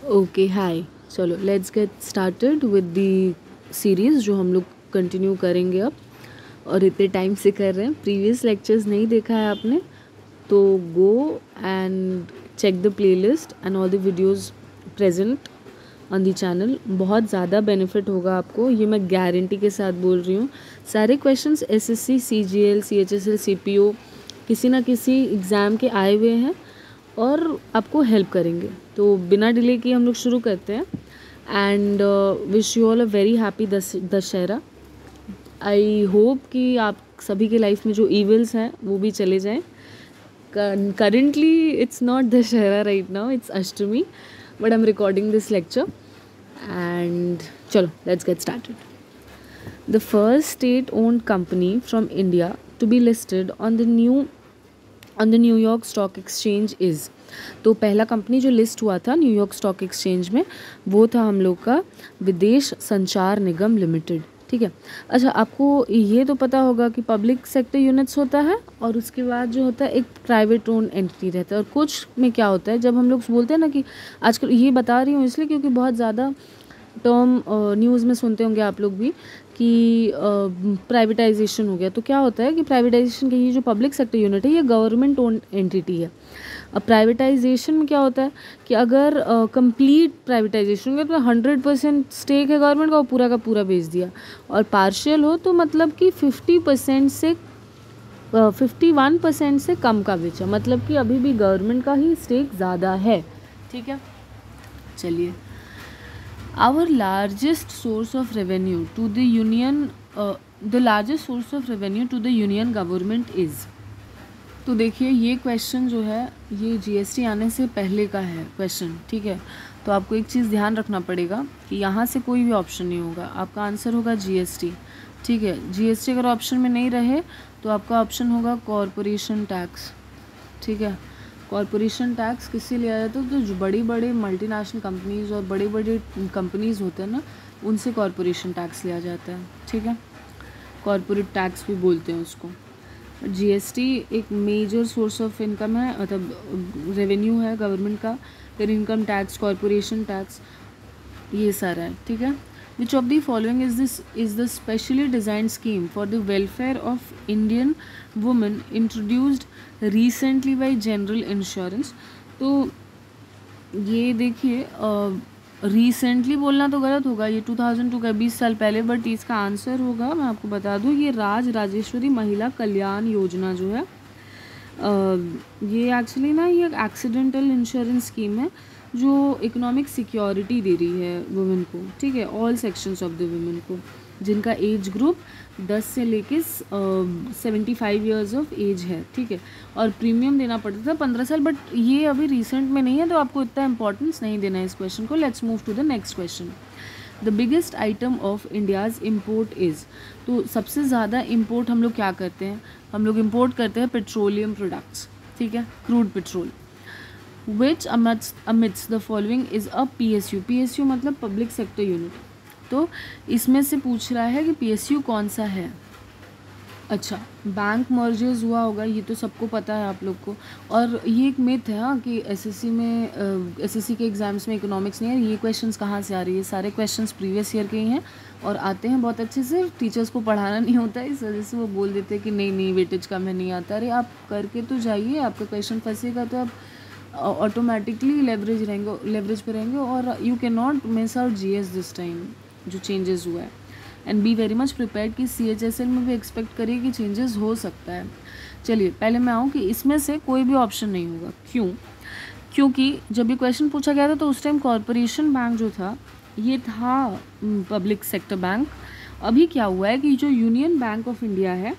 Okay hi, चलो let's get started with the series जो हम लोग कंटिन्यू करेंगे अब। और इतने टाइम से कर रहे हैं, प्रीवियस लेक्चर्स नहीं देखा है आपने तो go and check the playlist and all the videos present on the channel. बहुत ज़्यादा बेनिफिट होगा आपको, ये मैं गारंटी के साथ बोल रही हूँ। सारे questions SSC, CGL, CHSL, CPO किसी ना किसी एग्ज़ाम के आए हुए हैं और आपको हेल्प करेंगे। तो बिना डिले किए हम लोग शुरू करते हैं। And wish you all a very happy Dussehra. I hope कि आप सभी के लाइफ में जो इविल्स हैं वो भी चले जाएं। Currently it's not Dashera right now, it's Ashtami, but I'm recording this lecture and chalo, let's get started. The first state owned company from India to be listed on the New York Stock Exchange is, तो पहला company जो list हुआ था New York stock exchange में वो था हम लोग का विदेश संचार निगम लिमिटेड। ठीक है। अच्छा, आपको ये तो पता होगा कि पब्लिक सेक्टर यूनिट्स होता है और उसके बाद जो होता है एक प्राइवेट ओन एंटिटी रहता है। और कुछ में क्या होता है, जब हम लोग बोलते हैं ना कि आजकल ये बता रही हूँ इसलिए क्योंकि बहुत ज़्यादा टर्म न्यूज़ में सुनते होंगे आप लोग भी कि प्राइवेटाइजेशन हो गया। तो क्या होता है कि प्राइवेटाइजेशन की ये जो पब्लिक सेक्टर यूनिट है ये गवर्नमेंट ओन एंटिटी है। अब प्राइवेटाइजेशन में क्या होता है कि अगर कंप्लीट प्राइवेटाइजेशन हो गया तो 100% स्टेक है गवर्नमेंट का, वो पूरा का पूरा बेच दिया। और पार्शियल हो तो मतलब कि 50% से 51% से कम का बेचा, मतलब कि अभी भी गवर्नमेंट का ही स्टेक ज़्यादा है। ठीक है, चलिए। Our largest source of revenue to the union, the largest source of revenue to the union government is। तो देखिए ये क्वेश्चन जो है ये जीएसटी आने से पहले का है क्वेश्चन। ठीक है, तो आपको एक चीज़ ध्यान रखना पड़ेगा कि यहाँ से कोई भी ऑप्शन नहीं होगा, आपका आंसर होगा जीएसटी। ठीक है, जीएसटी अगर ऑप्शन में नहीं रहे तो आपका ऑप्शन होगा कॉरपोरेशन टैक्स। ठीक है, कॉरपोरेशन टैक्स किससे लिया जाता है, तो जो बड़ी बड़ी मल्टीनेशनल कंपनीज और बड़ी बड़ी कंपनीज होते हैं ना उनसे कॉरपोरेशन टैक्स लिया जाता है। ठीक है, कॉरपोरेट टैक्स भी बोलते हैं उसको। जीएसटी एक मेजर सोर्स ऑफ इनकम है, मतलब रेवेन्यू है गवर्नमेंट का। फिर इनकम टैक्स, कॉरपोरेशन टैक्स, ये सारा है। ठीक है, which of the following is the specially designed scheme for the welfare of Indian women introduced recently bye general insurance. तो ये देखिए रिसेंटली बोलना तो गलत होगा, ये 2002 का 20 साल पहले, बट इसका आंसर होगा, मैं आपको बता दूं, ये राजेश्वरी महिला कल्याण योजना जो है ये एक्चुअली ना ये एक्सीडेंटल इंश्योरेंस स्कीम है जो इकोनॉमिक सिक्योरिटी दे रही है वुमेन को। ठीक है, all sections of the women को जिनका एज ग्रुप 10 से लेके 75 ईयर्स ऑफ एज है। ठीक है, और प्रीमियम देना पड़ता था 15 साल, बट ये अभी रिसेंट में नहीं है तो आपको इतना इंपॉर्टेंस नहीं देना है इस क्वेश्चन को। Let's move to the next question. The biggest item of India's import is, तो सबसे ज़्यादा इम्पोर्ट हम लोग क्या करते हैं, हम लोग इम्पोर्ट करते हैं पेट्रोलियम प्रोडक्ट्स। ठीक है, crude petrol. Which admits the following is a PSU. PSU मतलब पब्लिक सेक्टर यूनिट। तो इसमें से पूछ रहा है कि पीएसयू कौन सा है। अच्छा, बैंक मर्जर्स हुआ होगा, ये तो सबको पता है आप लोग को। और ये एक मिथ है हाँ कि एसएससी में एसएससी के एग्ज़ाम्स में इकोनॉमिक्स नहीं है। ये क्वेश्चंस कहाँ से आ रही है, सारे क्वेश्चंस प्रीवियस ईयर के ही हैं और आते हैं बहुत अच्छे से। टीचर्स को पढ़ाना नहीं होता है, इस वजह से वो बोल देते हैं कि नहीं वेटेज कम है, नहीं आता। अरे आप करके तो जाइए, आपका क्वेश्चन फंसेगा तो आप ऑटोमेटिकली लेवरेज पे रहेंगे और you can not miss out GS this time जो चेंजेस हुआ है। And be very much prepared कि सीएचएसएल में भी एक्सपेक्ट करिए कि चेंजेस हो सकता है। चलिए पहले मैं आऊँ कि इसमें से कोई भी ऑप्शन नहीं होगा। क्यों? क्योंकि जब ये क्वेश्चन पूछा गया था तो उस टाइम कॉरपोरेशन बैंक जो था ये था पब्लिक सेक्टर बैंक। अभी क्या हुआ है कि जो यूनियन बैंक ऑफ इंडिया है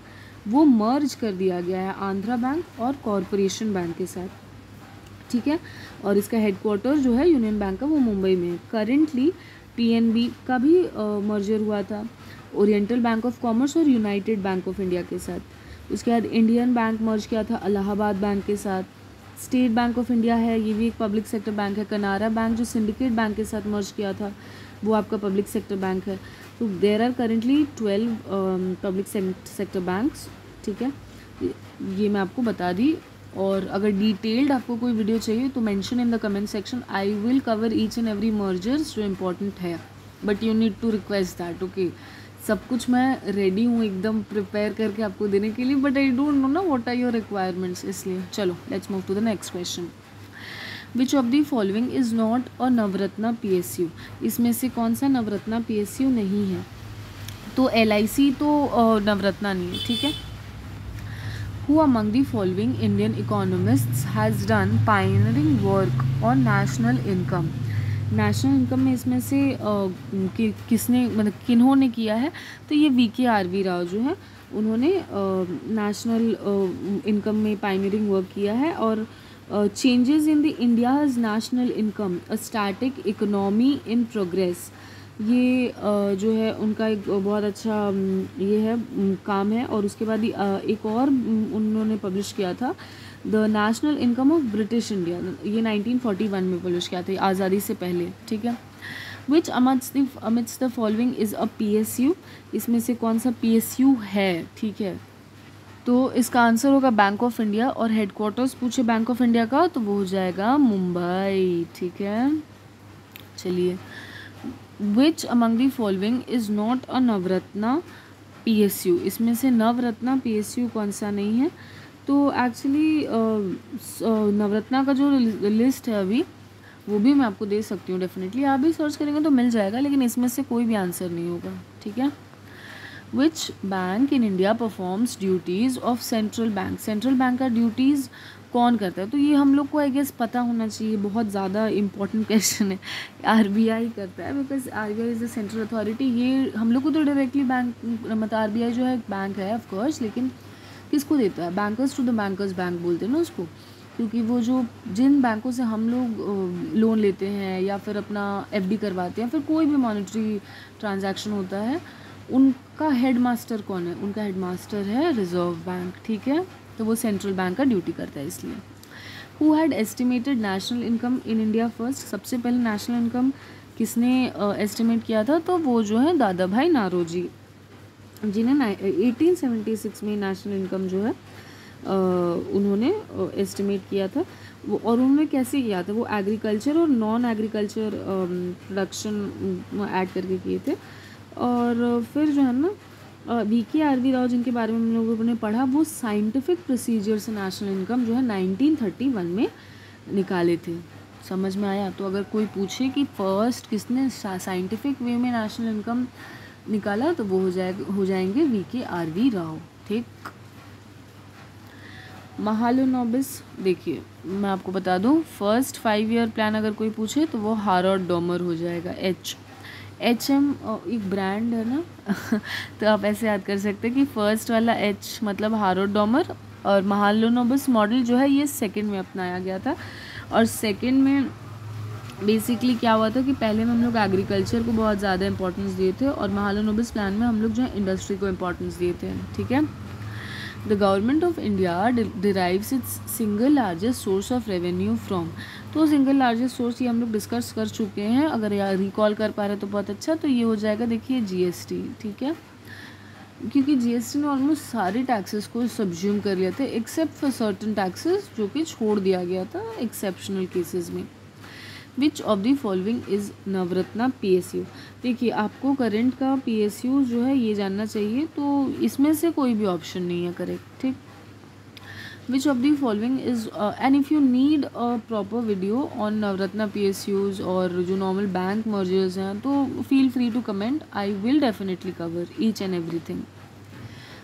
वो मर्ज कर दिया गया है आंध्रा बैंक और कॉरपोरेशन बैंक के साथ। ठीक है, और इसका हेडक्वार्टर जो है यूनियन बैंक का वो मुंबई में है। करेंटली पीएनबी का भी मर्जर हुआ था ओरिएंटल बैंक ऑफ कॉमर्स और यूनाइटेड बैंक ऑफ इंडिया के साथ। उसके बाद इंडियन बैंक मर्ज किया था इलाहाबाद बैंक के साथ। स्टेट बैंक ऑफ इंडिया है, ये भी एक पब्लिक सेक्टर बैंक है। कनारा बैंक जो सिंडिकेट बैंक के साथ मर्ज किया था वो आपका पब्लिक सेक्टर बैंक है। तो there are currently 12 public sector banks. ठीक है, ये मैं आपको बता दी और अगर डिटेल्ड आपको कोई वीडियो चाहिए तो mention in the comment section, I will cover each and every mergers जो इम्पोर्टेंट है, but you need to request that, okay. सब कुछ मैं रेडी हूँ एकदम प्रिपेयर करके आपको देने के लिए, बट आई डोंट नो ना व्हाट आर योर रिक्वायरमेंट्स, इसलिए चलो let's move to the next question. Which of the following is not a Navratna PSU, इसमें से कौन सा नवरत्ना PSU नहीं है? तो LIC तो नवरत्ना नहीं है, ठीक है। Who among the following Indian economists has done pioneering work on national income? National income में इसमें से किसने मतलब किन्होंने किया है? तो ये VKRV राव जो है उन्होंने नेशनल इनकम में पायनियरिंग वर्क किया है। और changes in the India's national income a static economy in progress, ये जो है उनका एक बहुत अच्छा ये है काम है। और उसके बाद एक और उन्होंने पब्लिश किया था the national income of British India, ये 1941 में पब्लिश किया था, आज़ादी से पहले, ठीक है। Which admits the following is a PSU, इसमें से कौन सा PSU है, ठीक है। तो इसका आंसर होगा बैंक ऑफ इंडिया, और हेडक्वार्टर्स पूछे बैंक ऑफ इंडिया का तो वो हो जाएगा मुंबई, ठीक है। चलिए, which among the following is not a Navratna PSU, इसमें से नवरत्ना PSU कौन सा नहीं है? तो एक्चुअली नवरत्ना का जो लिस्ट है अभी वो भी मैं आपको दे सकती हूँ डेफिनेटली, आप भी सर्च करेंगे तो मिल जाएगा, लेकिन इसमें से कोई भी आंसर नहीं होगा, ठीक है। Which bank in India performs duties of central bank, central bank का ड्यूटीज़ कौन करता है? तो ये हम लोग को आई गेस पता होना चाहिए, बहुत ज़्यादा इंपॉर्टेंट क्वेश्चन है। RBI करता है, because RBI is the central authority. ये हम लोग को तो डायरेक्टली बैंक मतलब RBI जो है एक बैंक है ऑफकोर्स, लेकिन किसको देता है? Bankers to the bankers bank बोलते हैं ना उसको, क्योंकि वो जो जिन बैंकों से हम लोग लोन लेते हैं या फिर अपना FD करवाते हैं, फिर कोई भी मॉनेटरी ट्रांजैक्शन होता है, उनका हेड मास्टर कौन है? उनका हेड मास्टर है रिजर्व बैंक, ठीक है। तो वो सेंट्रल बैंक का ड्यूटी करता है इसलिए। Who had estimated national income in India first, सबसे पहले नेशनल इनकम किसने एस्टिमेट किया था? तो वो जो है दादा भाई नारोजी, जिन्हें 1876 में नेशनल इनकम जो है उन्होंने एस्टिमेट किया था। वो और उन्होंने कैसे किया था? वो एग्रीकल्चर और नॉन एग्रीकल्चर प्रोडक्शन ऐड करके किए थे। और फिर जो है ना VKRV राव जिनके बारे में हम लोगों ने पढ़ा, वो साइंटिफिक प्रोसीजर से नेशनल इनकम जो है 1931 में निकाले थे। समझ में आया? तो अगर कोई पूछे कि फर्स्ट किसने साइंटिफिक वे में नेशनल इनकम निकाला तो वो हो जाएंगे VKRV राव, ठीक। महालनोबिस, देखिए मैं आपको बता दूं, फर्स्ट 5 ईयर प्लान अगर कोई पूछे तो वो हारोल्ड डॉमर हो जाएगा। HM एक ब्रांड है ना तो आप ऐसे याद कर सकते हैं कि फर्स्ट वाला H मतलब हारोल्ड डॉमर, और महालनोबिस मॉडल जो है ये सेकंड में अपनाया गया था। और सेकंड में बेसिकली क्या हुआ था कि पहले में हम लोग एग्रीकल्चर को बहुत ज़्यादा इंपॉर्टेंस दिए थे, और महालनोबिस प्लान में हम लोग जो है इंडस्ट्री को इंपॉर्टेंस दिए थे, ठीक है। The government of India derives it's single largest source of revenue from, तो सिंगल लार्जेस्ट सोर्स ये हम लोग डिस्कस कर चुके हैं, अगर यार रिकॉल कर पा रहे तो बहुत अच्छा। तो ये हो जाएगा देखिए GST, ठीक है, क्योंकि GST ने ऑलमोस्ट सारे टैक्सेस को सब्ज्यूम कर लिया था एक्सेप्ट फॉर सर्टन टैक्सेस जो कि छोड़ दिया गया था एक्सेप्शनल केसेस में। Which of the following is Navratna PSU, देखिए आपको करंट का PSU जो है ये जानना चाहिए, तो इसमें से कोई भी ऑप्शन नहीं है करेक्ट, ठीक। Which of the following is and if you need a proper video on Navratna PSUs और जो नॉर्मल बैंक मर्जर्स हैं तो feel free to comment, I will definitely cover each and everything.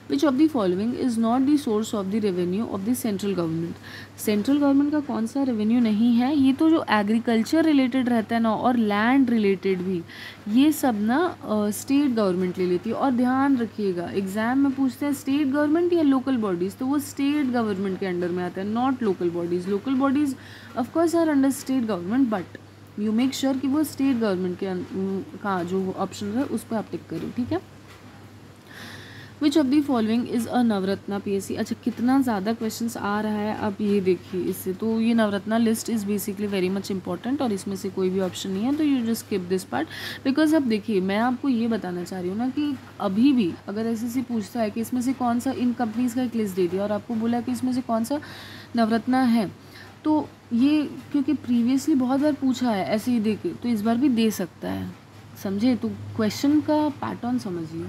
Which of the following is not the source of the revenue of the central government, central government का कौन सा revenue नहीं है? ये तो जो एग्रीकल्चर रिलेटेड रहता है ना, और लैंड रिलेटेड भी, ये सब ना स्टेट गवर्नमेंट ले लेती है। और ध्यान रखिएगा एग्जाम में पूछते हैं स्टेट गवर्नमेंट या लोकल बॉडीज़, तो वो स्टेट गवर्नमेंट के अंडर में आता है, not local bodies. Local bodies of course are under state government, but you make sure कि वो स्टेट गवर्नमेंट के का जो ऑप्शन है उस पर आप टिक करो, ठीक है। Which of the following is a Navratna PSC, अच्छा कितना ज़्यादा क्वेश्चंस आ रहा है आप ये देखिए इससे। तो ये Navratna list is basically very much important, और इसमें से कोई भी ऑप्शन नहीं है, तो you just skip this part. Because अब देखिए मैं आपको ये बताना चाह रही हूँ ना कि अभी भी अगर SSC पूछता है कि इसमें से कौन सा इन कंपनीज़ का एक लिस्ट दे दिया और आपको बोला कि इसमें से कौन सा नवरत्ना है। तो ये क्योंकि प्रीवियसली बहुत बार पूछा है ऐसे ही दे के, तो इस बार भी दे सकता है, समझे। तो क्वेश्चन का पैटर्न समझिए।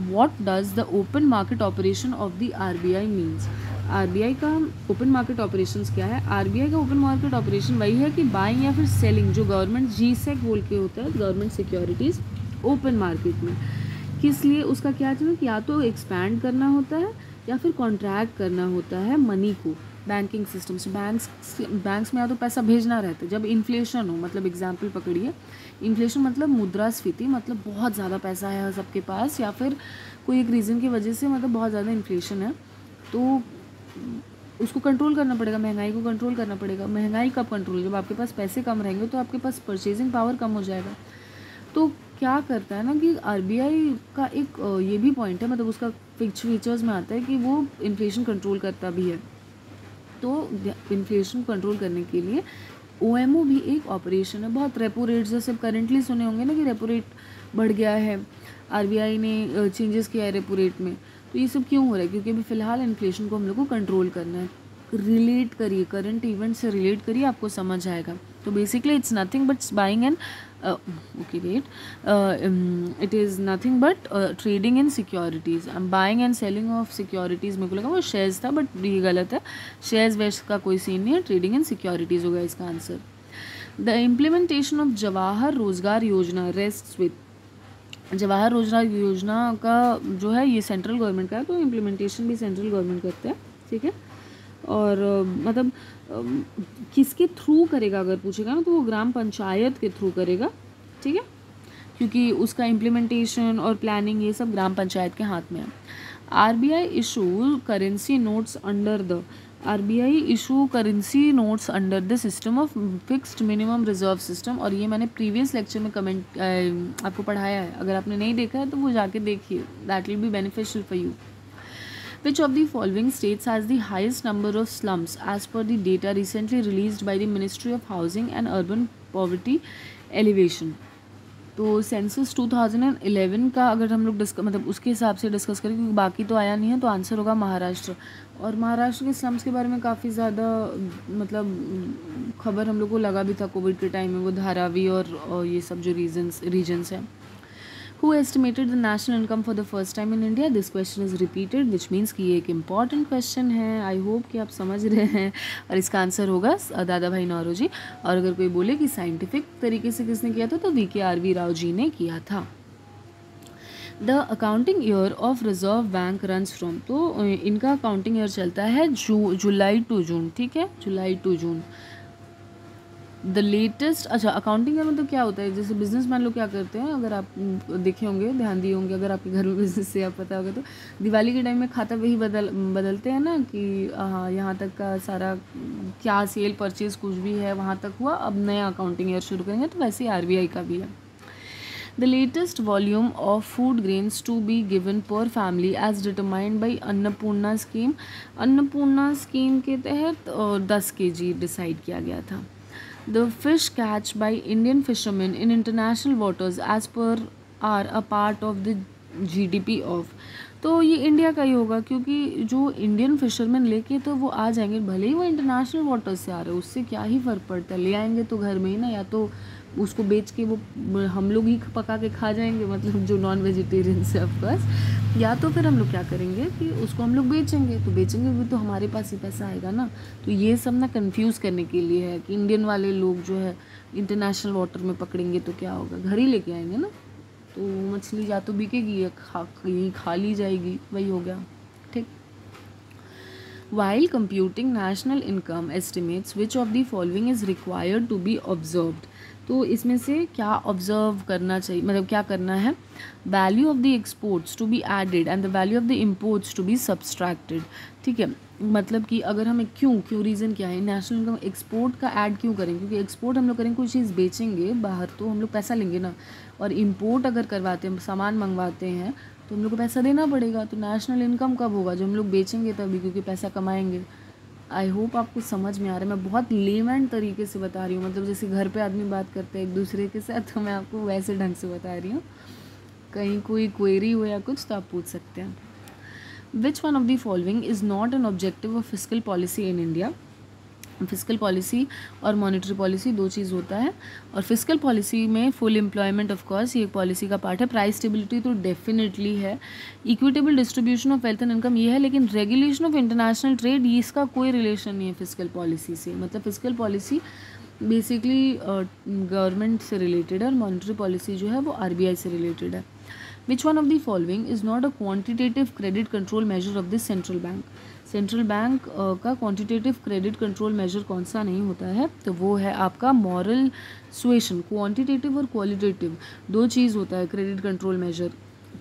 What does the open market operation of the RBI means? RBI का ओपन मार्केट ऑपरेशंस क्या है? RBI का ओपन मार्केट ऑपरेशन वही है कि बाइंग या फिर सेलिंग, जो गवर्नमेंट GSEC बोल के होता है, गवर्नमेंट सिक्योरिटीज़ ओपन मार्केट में। किस लिए? उसका क्या चीज़ कि या तो एक्सपैंड करना होता है या फिर कॉन्ट्रैक्ट करना होता है मनी को, बैंकिंग सिस्टम से। बैंक्स में या तो पैसा भेजना रहता है, जब इन्फ्लेशन हो, मतलब एग्जाम्पल पकड़िए, इन्फ्लेशन मतलब मुद्रास्फीति, मतलब बहुत ज़्यादा पैसा है सबके पास, या फिर कोई एक रीज़न की वजह से मतलब बहुत ज़्यादा इन्फ्लेशन है, तो उसको कंट्रोल करना पड़ेगा, महंगाई को कंट्रोल करना पड़ेगा। महंगाई कब कंट्रोल? जब आपके पास पैसे कम रहेंगे तो आपके पास परचेजिंग पावर कम हो जाएगा। तो क्या करता है ना कि RBI का एक ये भी पॉइंट है, मतलब उसका फीचर्स में आता है कि वो इन्फ्लेशन कंट्रोल करता भी है। तो इन्फ्लेशन कंट्रोल करने के लिए OMO भी एक ऑपरेशन है। बहुत रेपो रेट जैसे करेंटली सुने होंगे ना कि रेपो रेट बढ़ गया है, RBI ने चेंजेस किया है रेपो रेट में। तो ये सब क्यों हो रहा है? क्योंकि अभी फ़िलहाल इन्फ्लेशन को हम लोग को कंट्रोल करना है। रिलेट करिए, करंट इवेंट से रिलेट करिए, आपको समझ आएगा। तो basically it's nothing but buying and it is nothing but trading in securities. Buying and selling of securities, मेरे को लगा वो शेयर्स था, बट ये गलत है। शेयर्स वेयर्स का कोई सीन नहीं है, ट्रेडिंग इन सिक्योरिटीज़ होगा इसका answer. The implementation of Jawahar रोजगार योजना रेस्ट्स विथ। जवाहर रोजगार योजना का जो है ये सेंट्रल गवर्नमेंट का है, तो इम्प्लीमेंटेशन भी सेंट्रल गवर्नमेंट करता है, ठीक है। और मतलब किसके थ्रू करेगा अगर पूछेगा ना, तो वो ग्राम पंचायत के थ्रू करेगा, ठीक है, क्योंकि उसका इम्प्लीमेंटेशन और प्लानिंग ये सब ग्राम पंचायत के हाथ में है। RBI issue currency notes under the system of fixed minimum reserve system. और ये मैंने प्रीवियस लेक्चर में कमेंट आपको पढ़ाया है, अगर आपने नहीं देखा है तो वो जाके देखिए, that will be beneficial for you. Which of the following states has the highest number of slums as per the data recently released by the Ministry of Housing and Urban Poverty Alleviation? तो census 2011 का अगर हम लोग मतलब उसके हिसाब से discuss करें, क्योंकि बाकी तो आया नहीं है, तो आंसर होगा महाराष्ट्र। और महाराष्ट्र के स्लम्स के बारे में काफ़ी ज़्यादा मतलब खबर हम लोग को लगा भी था कोविड के टाइम में, वो धारावी और ये सब जो रीजन्स हैं। Who estimated the national income for the first time in India? This question is repeated, which means कि ये एक important question है। I hope कि आप समझ रहे हैं, और इसका आंसर होगा दादा भाई नौरोजी। और अगर कोई बोले कि साइंटिफिक तरीके से किसने किया था, तो VKRV राव जी ने किया था। The accounting year of reserve bank runs from, तो इनका अकाउंटिंग ईयर चलता है जुलाई टू जून, ठीक है, जुलाई टू जून। द लेटेस्ट, अच्छा अकाउंटिंग ईयर मतलब क्या होता है, जैसे बिजनेसमैन लोग क्या करते हैं, अगर आप देखे होंगे, ध्यान दिए होंगे, अगर आपके घर में बिजनेस से आप पता होगा, तो दिवाली के टाइम में खाता वही बदलते हैं ना कि हाँ यहाँ तक का सारा क्या सेल परचेज कुछ भी है वहाँ तक हुआ, अब नया अकाउंटिंग ईयर शुरू करेंगे, तो वैसे ही RBI का भी है। The latest volume of food grains to be given पर family as determined by Annapurna scheme. Annapurna scheme के तहत 10 kg डिसाइड किया गया था। The fish catch by Indian fishermen in international waters as per are a part of the GDP of। तो ये India का ही होगा, क्योंकि जो इंडियन फिशरमैन लेके तो वो आ जाएंगे, भले ही वो इंटरनेशनल वाटर्स से आ रहे हैं, उससे क्या ही फ़र्क पड़ता है, ले आएंगे तो घर में ही ना, या तो उसको बेच के वो हम लोग ही पका के खा जाएंगे, मतलब जो नॉन वेजिटेरियन से ऑफकोर्स, या तो फिर हम लोग क्या करेंगे कि उसको हम लोग बेचेंगे, तो बेचेंगे भी तो हमारे पास ही पैसा आएगा ना। तो ये सब ना कंफ्यूज करने के लिए है कि इंडियन वाले लोग जो है इंटरनेशनल वाटर में पकड़ेंगे तो क्या होगा, घर ही लेके आएंगे ना, तो मछली या तो बिकेगी या खा ली जाएगी, वही हो गया, ठीक। While computing national income estimates, which of the following is required to be observed? तो इसमें से क्या ऑब्जर्व करना चाहिए, मतलब क्या करना है? Value of the exports to be added and the value of the imports to be subtracted, ठीक है। मतलब कि अगर हमें क्यों रीज़न क्या है, नेशनल इनकम एक्सपोर्ट का ऐड क्यों करेंगे, क्योंकि एक्सपोर्ट हम लोग करेंगे, कोई चीज़ बेचेंगे बाहर तो हम लोग पैसा लेंगे ना, और इम्पोर्ट अगर करवाते हैं, सामान मंगवाते हैं, तो हम लोग को पैसा देना पड़ेगा। तो नेशनल इनकम कब होगा, जब हम लोग बेचेंगे तभी, क्योंकि पैसा कमाएंगे। आई होप आपको समझ में आ रहा है, मैं बहुत लेमैन तरीके से बता रही हूँ, मतलब जैसे घर पे आदमी बात करते हैं एक दूसरे के साथ, तो मैं आपको वैसे ढंग से बता रही हूँ। कहीं कोई क्वेरी हो या कुछ तो आप पूछ सकते हैं। विच one of the following is not an objective of physical policy in India. Physical policy और मॉनेटरी पॉलिसी दो चीज़ होता है, और फिजिकल पॉलिसी में फुल एम्प्लॉयमेंट ऑफ कोर्स ये एक पॉलिसी का पार्ट है, प्राइस स्टेबिलिटी तो डेफिनेटली है, equitable distribution of wealth and income ये है, लेकिन रेगुलेशन ऑफ इंटरनेशनल ट्रेड ये इसका कोई रिलेशन नहीं है फिजिकल पॉलिसी से। मतलब फिजिकल पॉलिसी बेसिकली गवर्नमेंट से रिलेटेड है और मॉनेटरी पॉलिसी जो है वो आरबीआई से रिलेटेड है। Which one of the following is not a quantitative credit control measure of the central bank. Central bank का क्वांटिटेटिव क्रेडिट कंट्रोल मेजर कौन सा नहीं होता है, तो वो है आपका मॉरल सुएशन। क्वांटिटेटिव और क्वालिटेटिव दो चीज़ होता है क्रेडिट कंट्रोल मेजर।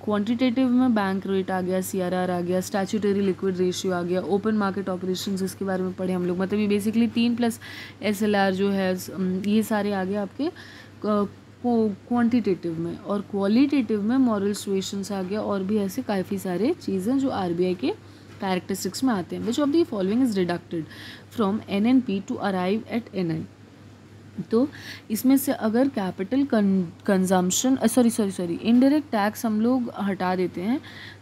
क्वांटिटेटिव में बैंक रेट आ गया, सीआरआर आ गया, स्टैच्यूटरी लिक्विड रेशियो आ गया, ओपन मार्केट ऑपरेशंस इसके बारे में पढ़े हम लोग, मतलब ये बेसिकली 3+ SLR जो है ये सारे आ गए आपके क्वांटिटेटिव में। और क्वालिटेटिव में मॉरल सुएशंस आ गया, और भी ऐसे काफ़ी सारे चीज़ें जो आरबीआई के कैरेक्टरिस्टिक्स में आते हैं। Which of the following is deducted from NNP to arrive at NI। तो इसमें से अगर capital consumption sorry indirect tax हम लोग हटा देते हैं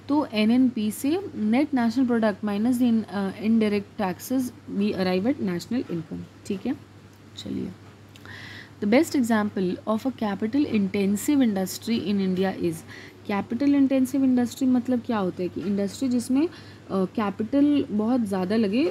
तो NNP से net national product minus the indirect taxes we arrive at national income. ठीक है, चलिए। The best example of a capital intensive industry in India is. Capital intensive industry मतलब क्या होता है कि इंडस्ट्री जिसमें कैपिटल बहुत ज़्यादा लगे।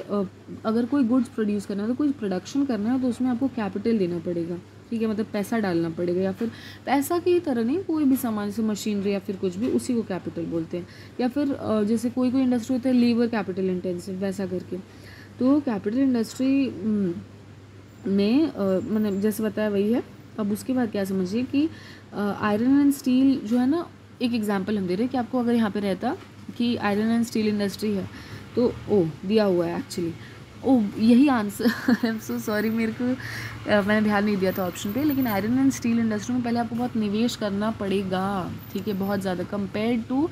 अगर कोई गुड्स प्रोड्यूस करना है तो कोई प्रोडक्शन करना है तो उसमें आपको कैपिटल देना पड़ेगा, ठीक है, मतलब पैसा डालना पड़ेगा, या फिर पैसा की तरह नहीं, कोई भी सामान जैसे मशीनरी या फिर कुछ भी, उसी को कैपिटल बोलते हैं। या फिर जैसे कोई इंडस्ट्री होता है लेबर कैपिटल इंटेंसिव, वैसा करके। तो कैपिटल इंडस्ट्री में मतलब जैसे बताया वही है। अब उसके बाद क्या समझिए कि आयरन एंड स्टील जो है ना, एक एग्जांपल हम दे रहे हैं कि आपको अगर यहाँ पे रहता कि आयरन एंड स्टील इंडस्ट्री है तो दिया हुआ है एक्चुअली, यही answer. I am so sorry, मेरे को मैंने ध्यान नहीं दिया था ऑप्शन पे। लेकिन आयरन एंड स्टील इंडस्ट्री में पहले आपको बहुत निवेश करना पड़ेगा, ठीक है, बहुत ज़्यादा, कंपेयर टू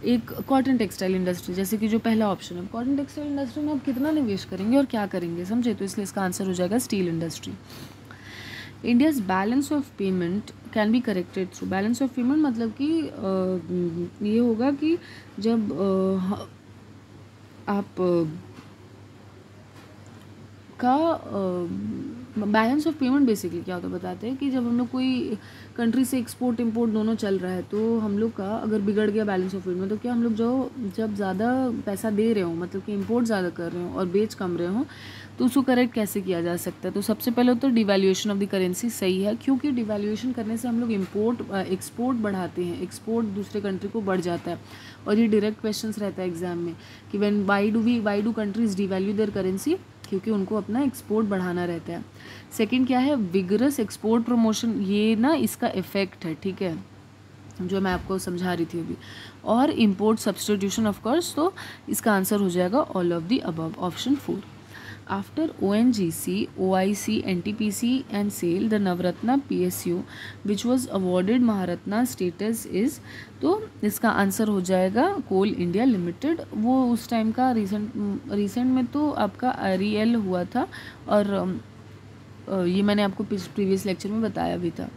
एक कॉटन टेक्सटाइल इंडस्ट्री, जैसे कि जो पहला ऑप्शन है। कॉटन टेक्सटाइल इंडस्ट्री में आप कितना निवेश करेंगे और क्या करेंगे, समझे, तो इसलिए इसका आंसर हो जाएगा steel industry. India's balance of payment can be corrected through. Balance of payment मतलब कि ये होगा कि जब आप का बैलेंस ऑफ पेमेंट बेसिकली क्या होता है बताते हैं कि जब हम लोग कोई कंट्री से एक्सपोर्ट इंपोर्ट दोनों चल रहा है तो हम लोग का अगर बिगड़ गया बैलेंस ऑफ पेमेंट, तो क्या हम लोग जब ज़्यादा पैसा दे रहे हो, मतलब कि इंपोर्ट ज़्यादा कर रहे हो और बेच कम रहे हो, तो उसको करेक्ट कैसे किया जा सकता है। तो सबसे पहले तो डिवैल्यूएशन ऑफ द करेंसी सही है, क्योंकि डिवैल्यूएशन करने से हम लोग एक्सपोर्ट बढ़ाते हैं, एक्सपोर्ट दूसरे कंट्री को बढ़ जाता है। और ये डायरेक्ट क्वेश्चंस रहता है एग्जाम में कि why do countries devalue there currency, क्योंकि उनको अपना एक्सपोर्ट बढ़ाना रहता है। सेकंड क्या है, विगरस एक्सपोर्ट प्रमोशन, ये ना इसका इफेक्ट है, ठीक है, जो मैं आपको समझा रही थी अभी। और इंपोर्ट सब्स्टिट्यूशन ऑफ कोर्स, तो इसका आंसर हो जाएगा all of the above, option 4। After ONGC, OIC, NTPC and SAIL, the Navratna PSU which was awarded Maharatna status is, तो इसका आंसर हो जाएगा कोल इंडिया लिमिटेड। वो उस टाइम का रिसेंट में तो आपका REL हुआ था, और ये मैंने आपको प्रीवियस लेक्चर में बताया भी था।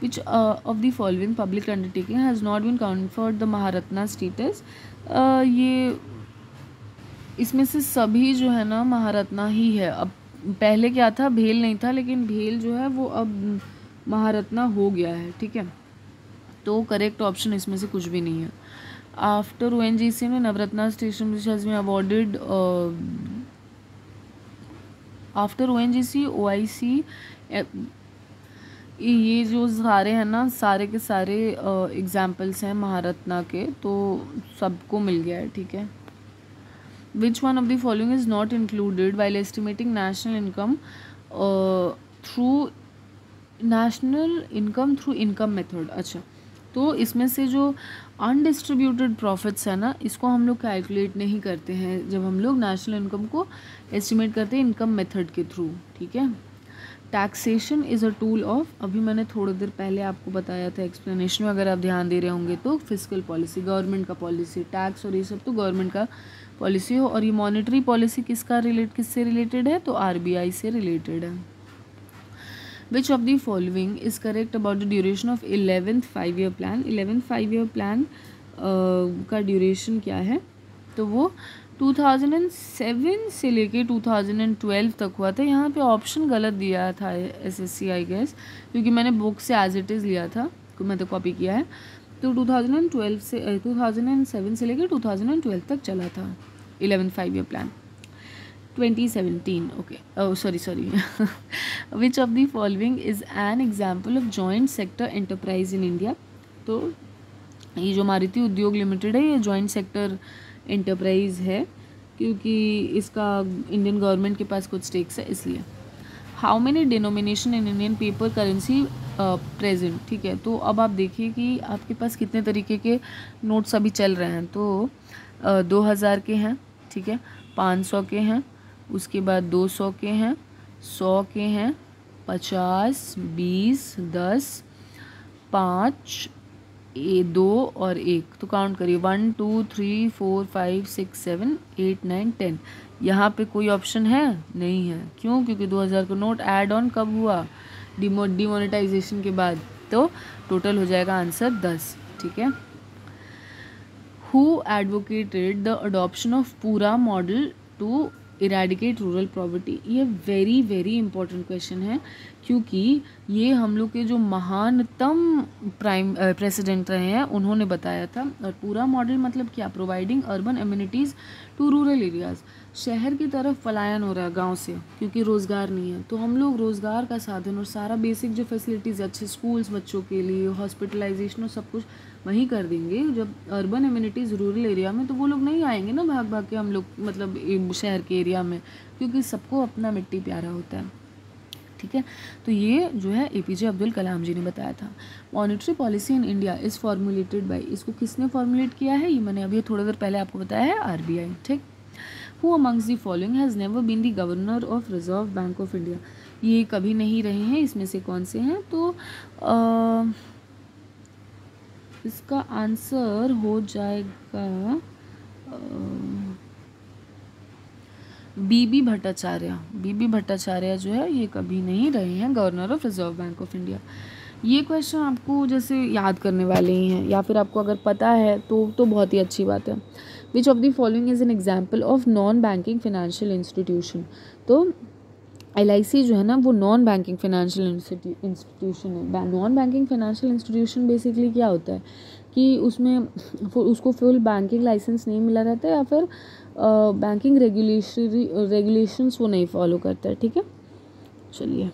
Which of the following public undertaking has not been conferred the Maharatna status? ये इसमें से सभी जो है ना महारत्ना ही है। अब पहले क्या था, भेल नहीं था, लेकिन भेल जो है वो अब महारत्ना हो गया है, ठीक है। तो करेक्ट ऑप्शन इसमें से कुछ भी नहीं है। आफ्टर ONGC में Navratna station which has been awarded, after ONGC, OIC, ये जो सारे हैं ना, सारे के सारे एग्जाम्पल्स हैं महारत्ना के, तो सबको मिल गया है, ठीक है। Which one of the following is not included while estimating national income through income method? अच्छा, तो इसमें से जो अनडिस्ट्रीब्यूटेड प्रॉफिट्स है ना, इसको हम लोग कैलकुलेट नहीं करते हैं जब हम लोग नेशनल इनकम को एस्टिमेट करते हैं इनकम मेथड के थ्रू, ठीक है। Taxation is a tool of, अभी मैंने थोड़ी देर पहले आपको बताया था एक्सप्लेनेशन में, अगर आप ध्यान दे रहे होंगे तो फिजिकल पॉलिसी, गवर्नमेंट का पॉलिसी, टैक्स और ये सब तो गवर्नमेंट का पॉलिसी हो। और ये मॉनेटरी पॉलिसी किससे रिलेटेड है, तो RBI से रिलेटेड है। Which of the following is correct about the duration of 11th 5-year plan? 11th 5-year plan का ड्यूरेशन क्या है, तो वो 2007 से लेके 2012 तक हुआ था। यहाँ पे ऑप्शन गलत दिया था SSC आई गेस, क्योंकि मैंने बुक से एज इट इज़ लिया था, मैं तो कॉपी किया है। तो 2007 से लेके 2012 तक चला था 11th 5-year plan. 2017 okay, sorry which of the following is an example of joint sector enterprise in India. तो ये जो मारुति उद्योग लिमिटेड है ये जॉइंट सेक्टर एंटरप्राइज है, क्योंकि इसका इंडियन गवर्नमेंट के पास कुछ स्टेक्स है इसलिए। How many denomination in Indian paper currency present, ठीक है। तो अब आप देखिए कि आपके पास कितने तरीके के नोट्स अभी चल रहे हैं। तो 2000 के हैं, ठीक है, 500 के हैं, उसके बाद 200 के हैं, 100 के हैं, 50, 20, 10, 5, 2 और 1। तो काउंट करिए 1 2 3 4 5 6 7 8 9 10। यहाँ पे कोई ऑप्शन है नहीं है, क्यों? क्योंकि 2000 का नोट ऐड ऑन कब हुआ? डिमोनेटाइजेशन के बाद। तो टोटल हो जाएगा आंसर 10, ठीक है। Who advocated the adoption of पूरा model to eradicate rural poverty? ये वेरी वेरी इंपॉर्टेंट क्वेश्चन है, क्योंकि ये हम लोग के जो महानतम प्रेसिडेंट रहे हैं उन्होंने बताया था। और पूरा मॉडल मतलब क्या? Providing urban amenities to rural areas. शहर की तरफ पलायन हो रहा है गांव से, क्योंकि रोज़गार नहीं है। तो हम लोग रोज़गार का साधन और सारा बेसिक जो फैसिलिटीज़, अच्छे स्कूल्स बच्चों के लिए, हॉस्पिटलाइजेशन और सब कुछ वहीं कर देंगे। जब अर्बन एम्यूनिटीज़ रूरल एरिया में, तो वो लोग नहीं आएंगे ना भाग भाग के हम लोग मतलब शहर के एरिया में, क्योंकि सबको अपना मिट्टी प्यारा होता है, ठीक है। तो ये जो है APJ अब्दुल कलाम जी ने बताया था। Monetary policy in India is formulated bye, इसको किसने फॉर्मुलेट किया है? ये मैंने अभी थोड़ी देर पहले आपको बताया है, RBI, ठीक। Who amongst the following has never been the governor of reserve bank of India? ये कभी नहीं रहे हैं, इसमें से कौन से हैं? तो इसका आंसर हो जाएगा BB भट्टाचार्य। BB भट्टाचार्य जो है ये कभी नहीं रहे हैं governor of reserve bank of India. ये क्वेश्चन आपको जैसे याद करने वाले ही हैं, या फिर आपको अगर पता है तो बहुत ही अच्छी बात है। Which of the following is an example of non banking financial institution? तो LIC जो है ना वो नॉन बैंकिंग फाइनेंशियल इंस्टीट्यूशन है। Non banking financial institution basically क्या होता है कि उसमें उसको फुल बैंकिंग लाइसेंस नहीं मिला रहता है, या फिर बैंकिंग रेगुलेशंस वो नहीं फॉलो करता है, ठीक है। चलिए,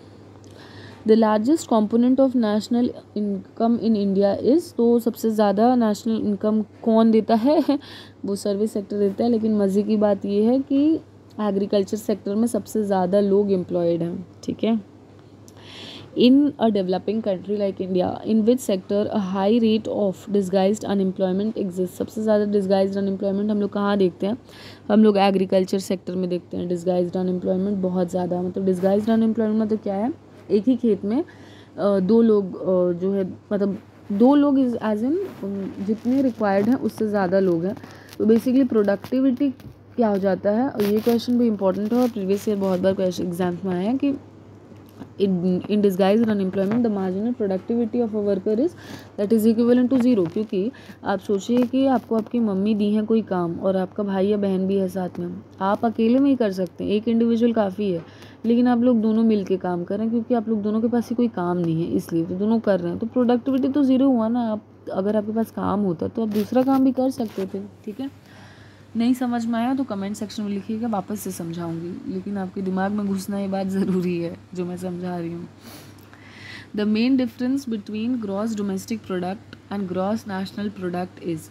the largest component of national income in India is, तो सबसे ज़्यादा नेशनल इनकम कौन देता है? वो सर्विस सेक्टर देता है। लेकिन मज़े की बात ये है कि एग्रीकल्चर सेक्टर में सबसे ज़्यादा लोग एम्प्लॉयड हैं, ठीक है। In a developing country like India, in which sector a high rate of disguised unemployment exist? सबसे ज़्यादा डिस्गाइज्ड अनएम्प्लॉयमेंट हम लोग कहाँ देखते हैं? हम लोग एग्रीकल्चर सेक्टर में देखते हैं डिस्गाइज्ड अनएम्प्लॉयमेंट बहुत ज़्यादा। मतलब डिस्गाइज्ड अनएम्प्लॉयमेंट मतलब क्या है? एक ही खेत में दो लोग जो है, मतलब 2 लोग इज एज इन जितने रिक्वायर्ड हैं उससे ज़्यादा लोग हैं। तो बेसिकली प्रोडक्टिविटी क्या हो जाता है? और ये क्वेश्चन भी इंपॉर्टेंट है और प्रीवियस ईयर बहुत बार क्वेश्चन एग्जाम्स में आया है कि in disguise unemployment the marginal productivity of a worker is that is equivalent to 0। क्योंकि आप सोचिए कि आपको आपकी मम्मी दी है कोई काम और आपका भाई या बहन भी है साथ में, आप अकेले में ही कर सकते हैं, एक इंडिविजुअल काफ़ी है, लेकिन आप लोग दोनों मिल के काम कर रहे हैं क्योंकि आप लोग दोनों के पास ही कोई काम नहीं है, इसलिए तो दोनों कर रहे हैं। तो प्रोडक्टिविटी तो 0 हुआ ना। आप अगर आपके पास काम होता तो आप दूसरा काम भी कर सकते थे, ठीक है। नहीं समझ में आया तो कमेंट सेक्शन में लिखिएगा, वापस से समझाऊंगी, लेकिन आपके दिमाग में घुसना ये बात ज़रूरी है जो मैं समझा रही हूँ। The main difference between gross domestic product and gross national product is,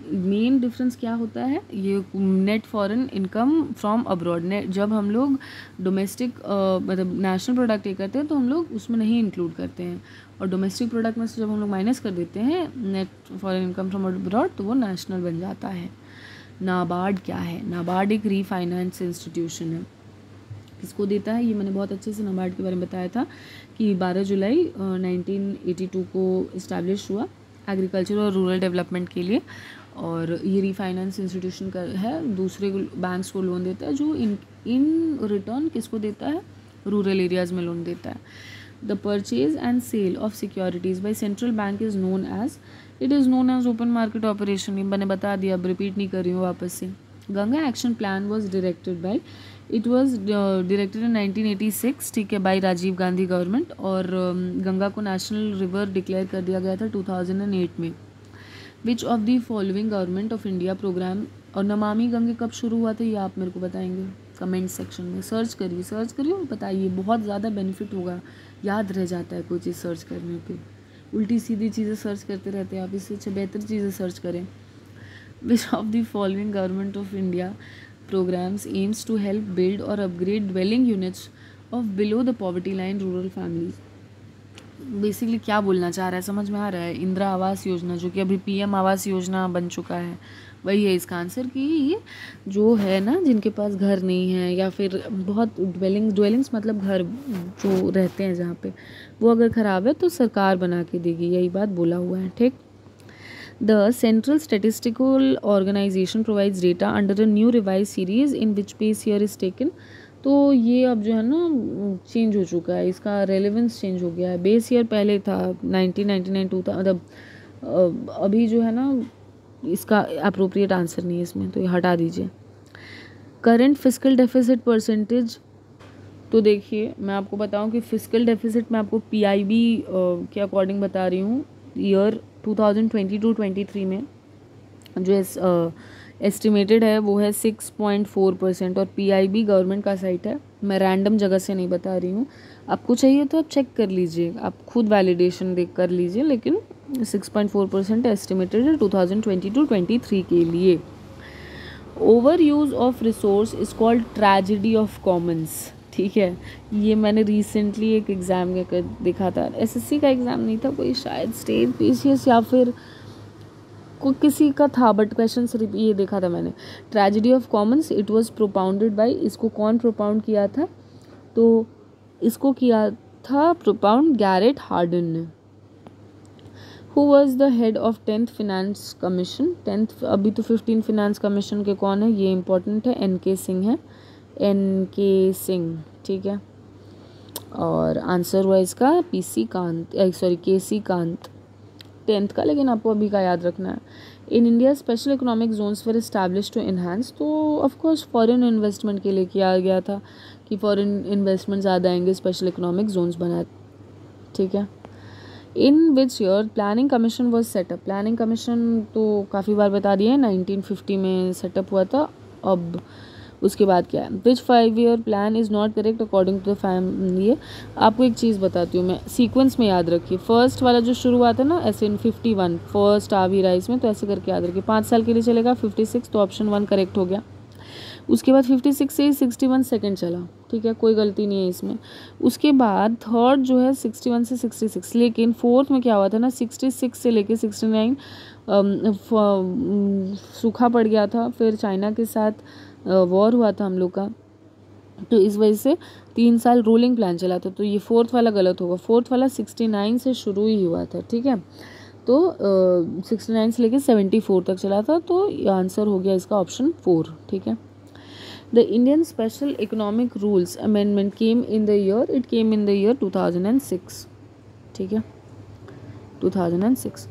main difference क्या होता है? ये net foreign income from abroad. जब हम लोग डोमेस्टिक मतलब नेशनल प्रोडक्ट ये करते हैं तो हम लोग उसमें नहीं इंक्लूड करते हैं, और डोमेस्टिक प्रोडक्ट में से जब हम लोग माइनस कर देते हैं net foreign income from abroad तो वो नेशनल बन जाता है। नाबार्ड क्या है? नाबार्ड एक रीफाइनेंस इंस्टीट्यूशन है। किसको देता है? ये मैंने बहुत अच्छे से नाबार्ड के बारे में बताया था कि 12 जुलाई 1982 को इस्टेब्लिश हुआ एग्रीकल्चर और रूरल डेवलपमेंट के लिए, और ये रीफाइनेंस इंस्टीट्यूशन का है, दूसरे बैंक्स को लोन देता है जो इन रिटर्न किसको देता है? रूरल एरियाज़ में लोन देता है। The purchase and sale of securities by central bank is known as open market operation. ये मैंने बता दिया, अब रिपीट नहीं कर रही हूँ वापस से। Ganga action plan was directed by directed in 1986, ठीक है, बाई राजीव गांधी गवर्नमेंट। और गंगा को नेशनल रिवर डिक्लेयर कर दिया गया था 2008 में। Which of the following government of India programme, और नमामि गंगे कब शुरू हुआ था ये आप मेरे को बताएंगे कमेंट सेक्शन में। सर्च करिए और बताइए, बहुत ज़्यादा बेनिफिट होगा, याद रह जाता है कोई चीज़ सर्च करने पे। उल्टी सीधी चीज़ें सर्च करते रहते हैं आप, इससे अच्छा बेहतर चीज़ें सर्च करें। Which of the following government of India programmes aims to help build or upgrade dwelling units of below the poverty line rural families. Basically क्या बोलना चाह रहा है समझ में आ रहा है? इंदिरा आवास योजना, जो कि अभी पीएम आवास योजना बन चुका है, वही है इसका आंसर। कि ये जो है ना, जिनके पास घर नहीं है या फिर बहुत ड्वेलिंग्स मतलब घर जो रहते हैं जहाँ पे, वो अगर ख़राब है तो सरकार बना के देगी, यही बात बोला हुआ है, ठीक। The central statistical organisation provides data under a new revise series in which base year is taken. तो ये अब जो है ना चेंज हो चुका है, इसका रेलेवेंस चेंज हो गया है। बेस ईयर पहले था 1999 मतलब अभी जो है ना इसका अप्रोप्रिएट आंसर नहीं है इसमें, तो ये हटा दीजिए। करंट फिस्कल डेफिसिट परसेंटेज, तो देखिए मैं आपको बताऊं कि फिस्कल डेफिसिट मैं आपको पीआईबी के अकॉर्डिंग बता रही हूँ। ईयर 2022-23 में जो एस्टिमेटेड है वो है 6.4%, और पीआईबी गवर्नमेंट का साइट है, मैं रैंडम जगह से नहीं बता रही हूँ। आपको चाहिए तो आप चेक कर लीजिए, आप खुद वैलिडेशन देख कर लीजिए, लेकिन 6.4% एस्टिमेटेड है 2022-23 के लिए। Over use of resource is called tragedy of Commons, ठीक है। ये मैंने रिसेंटली एक एग्ज़ाम देखा था, एसएससी का एग्ज़ाम नहीं था, कोई शायद स्टेट पीसीएस या फिर कोई किसी का था, बट क्वेश्चन सिर्फ ये देखा था मैंने। Tragedy of Commons, it was propounded bye, इसको कौन प्रोपाउंड किया था? तो इसको किया था प्रोपाउंड गैरेट हार्डन ने। Who was the head of 10th finance commission? 10th, अभी तो 15 फिनेंस कमीशन के कौन है, ये इंपॉर्टेंट है, एनके सिंह है, एनके सिंह, ठीक है। और आंसर हुआ इसका केसी कांत 10th का, लेकिन आपको अभी का याद रखना है। In India special economic zones were establish to enhance, तो ऑफकोर्स फॉरेन इन्वेस्टमेंट के लिए किया गया था कि फॉरेन इन्वेस्टमेंट ज़्यादा आएंगे, स्पेशल इकोनॉमिक जोन्स बनाए, ठीक है। In which year planning commission was set up? Planning commission तो काफ़ी बार बता दिया है, 1950 में सेटअप हुआ था। अब उसके बाद क्या है? Which 5-year plan is not correct according to the family. आपको एक चीज़ बताती हूँ मैं, सीक्वेंस में याद रखिए। फर्स्ट वाला जो शुरू हुआ था ना ऐसे 51 फर्स्ट आ भी रहा है इसमें, तो ऐसे करके याद रखिए। 5 साल के लिए चलेगा 56, तो ऑप्शन 1 करेक्ट हो गया। उसके बाद 56 से 61 सेकेंड चला, ठीक है, कोई गलती नहीं है इसमें। उसके बाद थर्ड जो है 61 से 66, लेकिन फोर्थ में क्या हुआ था ना, 66 से लेके 69 सूखा पड़ गया था, फिर चाइना के साथ वॉर हुआ था हम लोग का, तो इस वजह से 3 साल रोलिंग प्लान चला था, तो ये फोर्थ वाला गलत होगा। फोर्थ वाला 69 से शुरू ही हुआ था, ठीक है, तो 69 से लेके 74 तक चला था, तो आंसर हो गया इसका ऑप्शन 4, ठीक है। The Indian special economic rules amendment came in the year 2006, ठीक है, 2006।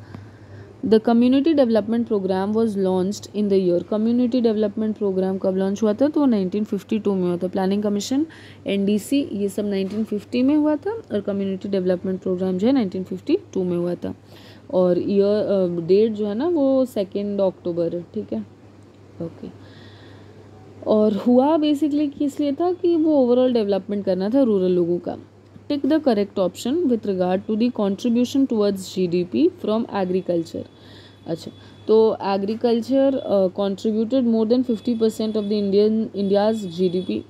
The community development programme was launched in the year, community development programme कब लॉन्च हुआ था? तो 1952 में हुआ था। प्लानिंग कमीशन, एनडीसी, ये सब 1950 में हुआ था, और कम्युनिटी डेवलपमेंट प्रोग्राम जो है 1952 में हुआ था। और ईयर डेट जो है ना वो 2 अक्टूबर है, ठीक है, ओके। और हुआ बेसिकली किस लिए था कि वो ओवरऑल डेवलपमेंट करना था रूरल लोगों का। Tick the correct option with regard to the contribution towards GDP from agriculture. अच्छा, तो agriculture contributed more than 50% of the India's GDP.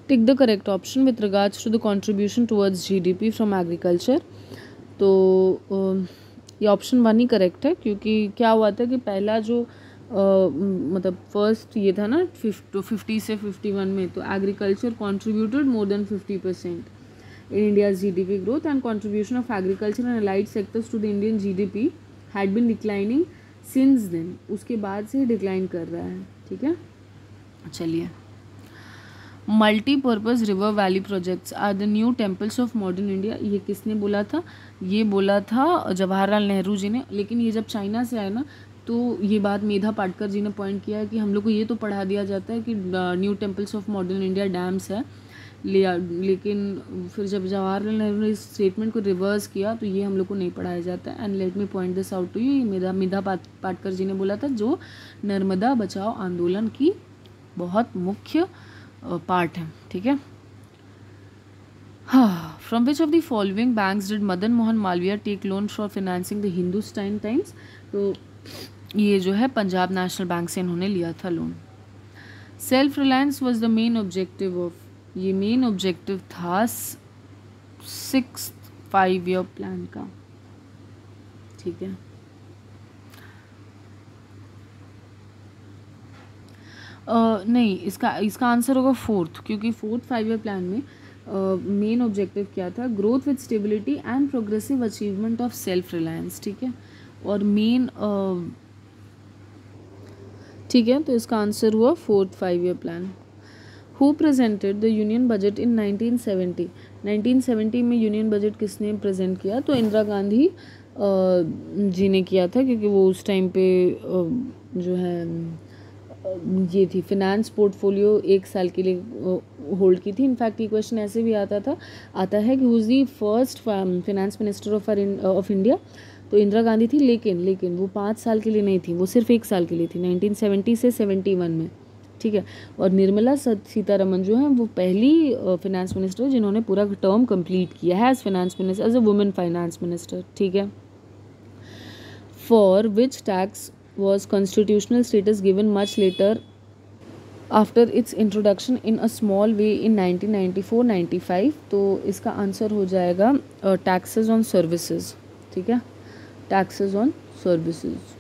Tick the correct option with regards to the contribution towards GDP from agriculture. तो ये option 1 ही correct है, क्योंकि क्या हुआ था कि पहला जो मतलब फर्स्ट ये था ना 50 से 51 में, तो agriculture contributed more than 50% in India's GDP growth, and contribution of agriculture and allied sectors to the Indian GDP had been declining since then, उसके बाद से डिक्लाइन कर रहा है, ठीक है। चलिए multipurpose river valley projects are the new temples of modern India. ये किसने बोला था? ये बोला था जवाहरलाल नेहरू जी ने। लेकिन ये जब चाइना से आए ना, तो ये बात मेधा पाटकर जी ने पॉइंट किया है कि हम लोग को ये तो पढ़ा दिया जाता है कि new temples of modern India dams है, लेकिन फिर जब जवाहरलाल नेहरू ने इस स्टेटमेंट को रिवर्स किया तो ये हम लोग को नहीं पढ़ाया जाता है। And let me point this out to you, ये मेधा पाटकर जी ने बोला था, जो नर्मदा बचाओ आंदोलन की बहुत मुख्य पार्ट है। ठीक है। हाँ, from which of the following banks did Madan Mohan Malviya take loan for financing the Hindustan times? तो ये जो है पंजाब नेशनल बैंक से इन्होंने लिया था loan. Self reliance was the main objective of, ये मेन ऑब्जेक्टिव था 6th 5-year प्लान का। ठीक है। नहीं, इसका आंसर होगा 4th, क्योंकि 4th 5-year प्लान में मेन ऑब्जेक्टिव क्या था? Growth with stability and progressive achievement of self reliance. ठीक है। और मेन ठीक है, तो इसका आंसर हुआ 4th 5-year plan. Who presented the union budget in 1970? 1970 में यूनियन बजट किसने प्रेजेंट किया? तो इंदिरा गांधी जी ने किया था, क्योंकि वो उस टाइम पे जो है ये थी फिनेंस पोर्टफोलियो 1 साल के लिए होल्ड की थी। इनफैक्ट ये क्वेश्चन ऐसे भी आता है कि who is the first finance minister of India? तो इंदिरा गांधी थी, लेकिन वो 5 साल के लिए नहीं थी, वो सिर्फ 1 साल के लिए थी, 1970 से 71 में। ठीक है। और निर्मला सीतारमन जो है वो पहली फिनेंस मिनिस्टर जिन्होंने पूरा टर्म कंप्लीट किया है as finance minister, as a woman finance minister. ठीक है। For which tax was constitutional status given much later after its introduction in a small way in 1994-95? तो इसका आंसर हो जाएगा taxes on services। ठीक है, taxes on services।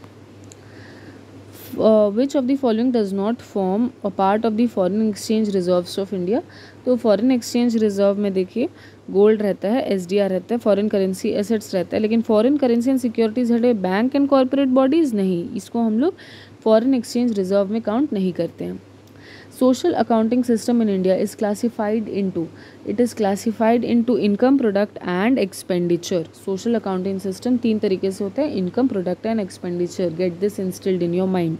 which of the following does not form a part of the foreign exchange reserves of India? तो foreign exchange reserve में देखिए gold रहता है, SDR रहता है, फॉरेन करेंसी एसेट्स रहता है, लेकिन फॉरेन करेंसी एंड सिक्योरिटीज है बैंक एंड कॉर्पोरेट बॉडीज़ नहीं, इसको हम लोग फॉरेन एक्सचेंज रिजर्व में काउंट नहीं करते हैं। Social accounting system in India is classified into income, product and expenditure. Social accounting system 3 तरीके से होता है, income, product and expenditure. Get this instilled in your mind.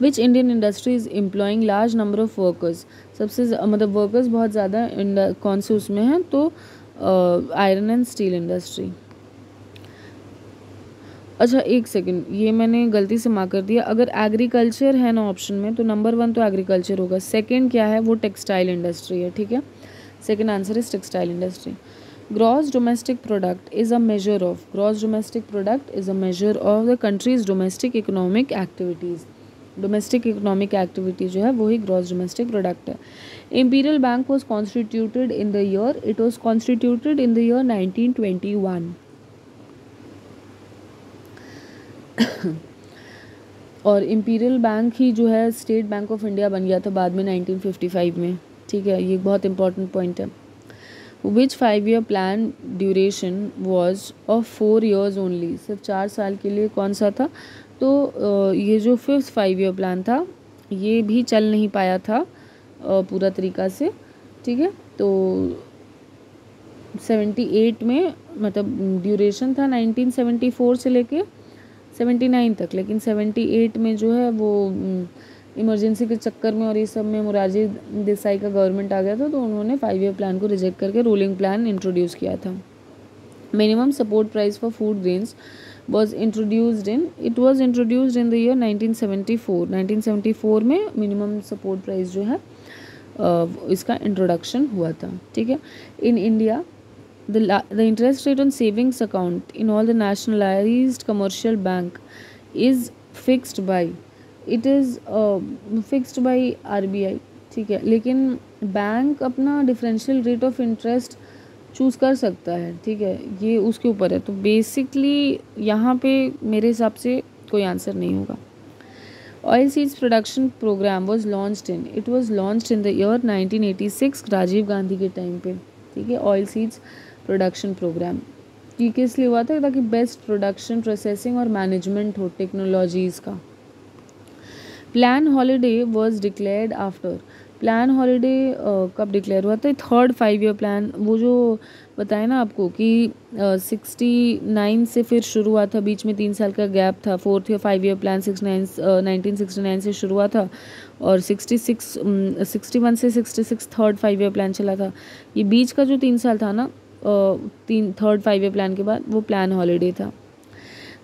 Which Indian industry is employing large number of workers? सबसे मतलब workers बहुत ज़्यादा कौन से उसमें हैं? तो आयरन एंड स्टील इंडस्ट्री। अच्छा, एक सेकंड, ये मैंने गलती से मार्क कर दिया। अगर एग्रीकल्चर है ना ऑप्शन में, तो नंबर 1 तो एग्रीकल्चर होगा, सेकंड क्या है? वो टेक्सटाइल इंडस्ट्री है। ठीक है, second answer is textile industry. Gross domestic product is a measure of the countries domestic economic activities. Domestic economic activity जो है वही ग्रॉस डोमेस्टिक प्रोडक्ट है। Imperial bank was constituted in the year? It was constituted in the year 1921। और imperial bank ही जो है state Bank of India बन गया था बाद में 1955 में। ठीक है, ये बहुत इंपॉर्टेंट पॉइंट है। Which 5-year plan duration was of 4 years only? सिर्फ 4 साल के लिए कौन सा था? तो ये जो 5th 5-year प्लान था ये भी चल नहीं पाया था पूरा तरीका से। ठीक है, तो 78 में मतलब ड्यूरेशन था 1974 से लेके 79 तक, लेकिन 78 में जो है वो इमरजेंसी के चक्कर में और ये सब में मोरारजी देसाई का गवर्नमेंट आ गया था, तो उन्होंने 5-year प्लान को रिजेक्ट करके रूलिंग प्लान इंट्रोड्यूस किया था। Minimum support price for food grains was introduced in the year 1974। 1974 में मिनिमम सपोर्ट प्राइस जो है इसका इंट्रोडक्शन हुआ था। ठीक है, in India the interest rate on savings account in all the nationalized commercial bank is fixed by RBI। ठीक है, लेकिन बैंक अपना differential rate of interest choose कर सकता है। ठीक है, ये उसके ऊपर है। तो बेसिकली यहाँ पे मेरे हिसाब से कोई आंसर नहीं होगा। Oil seeds production programme was launched in the year 1986, Rajiv Gandhi के टाइम पे। ठीक है, ऑयल सीड्स प्रोडक्शन प्रोग्राम ये किस लिए हुआ था? ताकि बेस्ट प्रोडक्शन, प्रोसेसिंग और मैनेजमेंट हो टेक्नोलॉजीज़ का। Plan holiday was declared after? Plan holiday कब डिक्लेयर हुआ था? थर्ड 5 ईयर प्लान, वो जो बताया ना आपको कि 69 से फिर शुरू हुआ था, बीच में 3 साल का गैप था। 4th या 5 ईयर प्लान 1969 से शुरू हुआ था और 61 से 66 थर्ड 5 ईयर प्लान चला था। ये बीच का जो 3 साल था ना, थर्ड 5 ईयर प्लान के बाद, वो प्लान हॉलीडे था।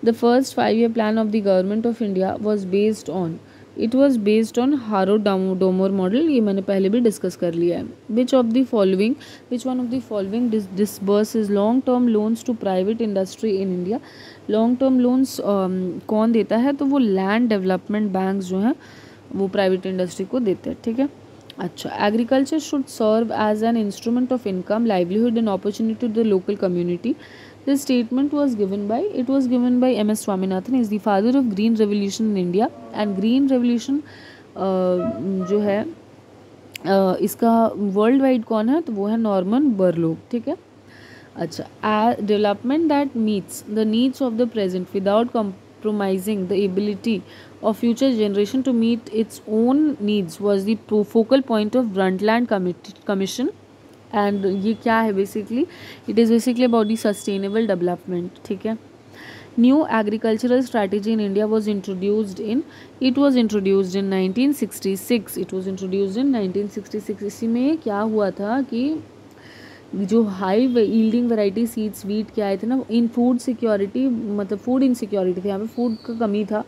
The first 5 year plan of the government of India was based on हारो डोमोर मॉडल। ये मैंने पहले भी डिस्कस कर लिया है। Which one of the following disburses long term loans to private industry in India? Long term loans कौन देता है? तो वो लैंड डेवलपमेंट बैंक जो हैं वो प्राइवेट इंडस्ट्री को देते हैं, ठीक है। अच्छा, agriculture should serve as an instrument of income, livelihood and opportunity to the local community. This statement was given by M.S. Swaminathan. Is the father of Green Revolution in India. And Green Revolution जो है इसका world wide कौन है? तो वो है Norman Borlaug, ठीक है। अच्छा, development that meets the needs of the present without compromising the ability of future generation to meet its own needs was the focal point of Brundtland Commission. And ये क्या है basically? It is basically about the sustainable development, ठीक है। New agricultural strategy in India was introduced in 1966. इसी में क्या हुआ था कि जो high yielding variety seeds wheat के आए थे ना, इन फूड सिक्योरिटी, मतलब फूड इनसिक्योरिटी थी, यहाँ पे फूड का कमी था,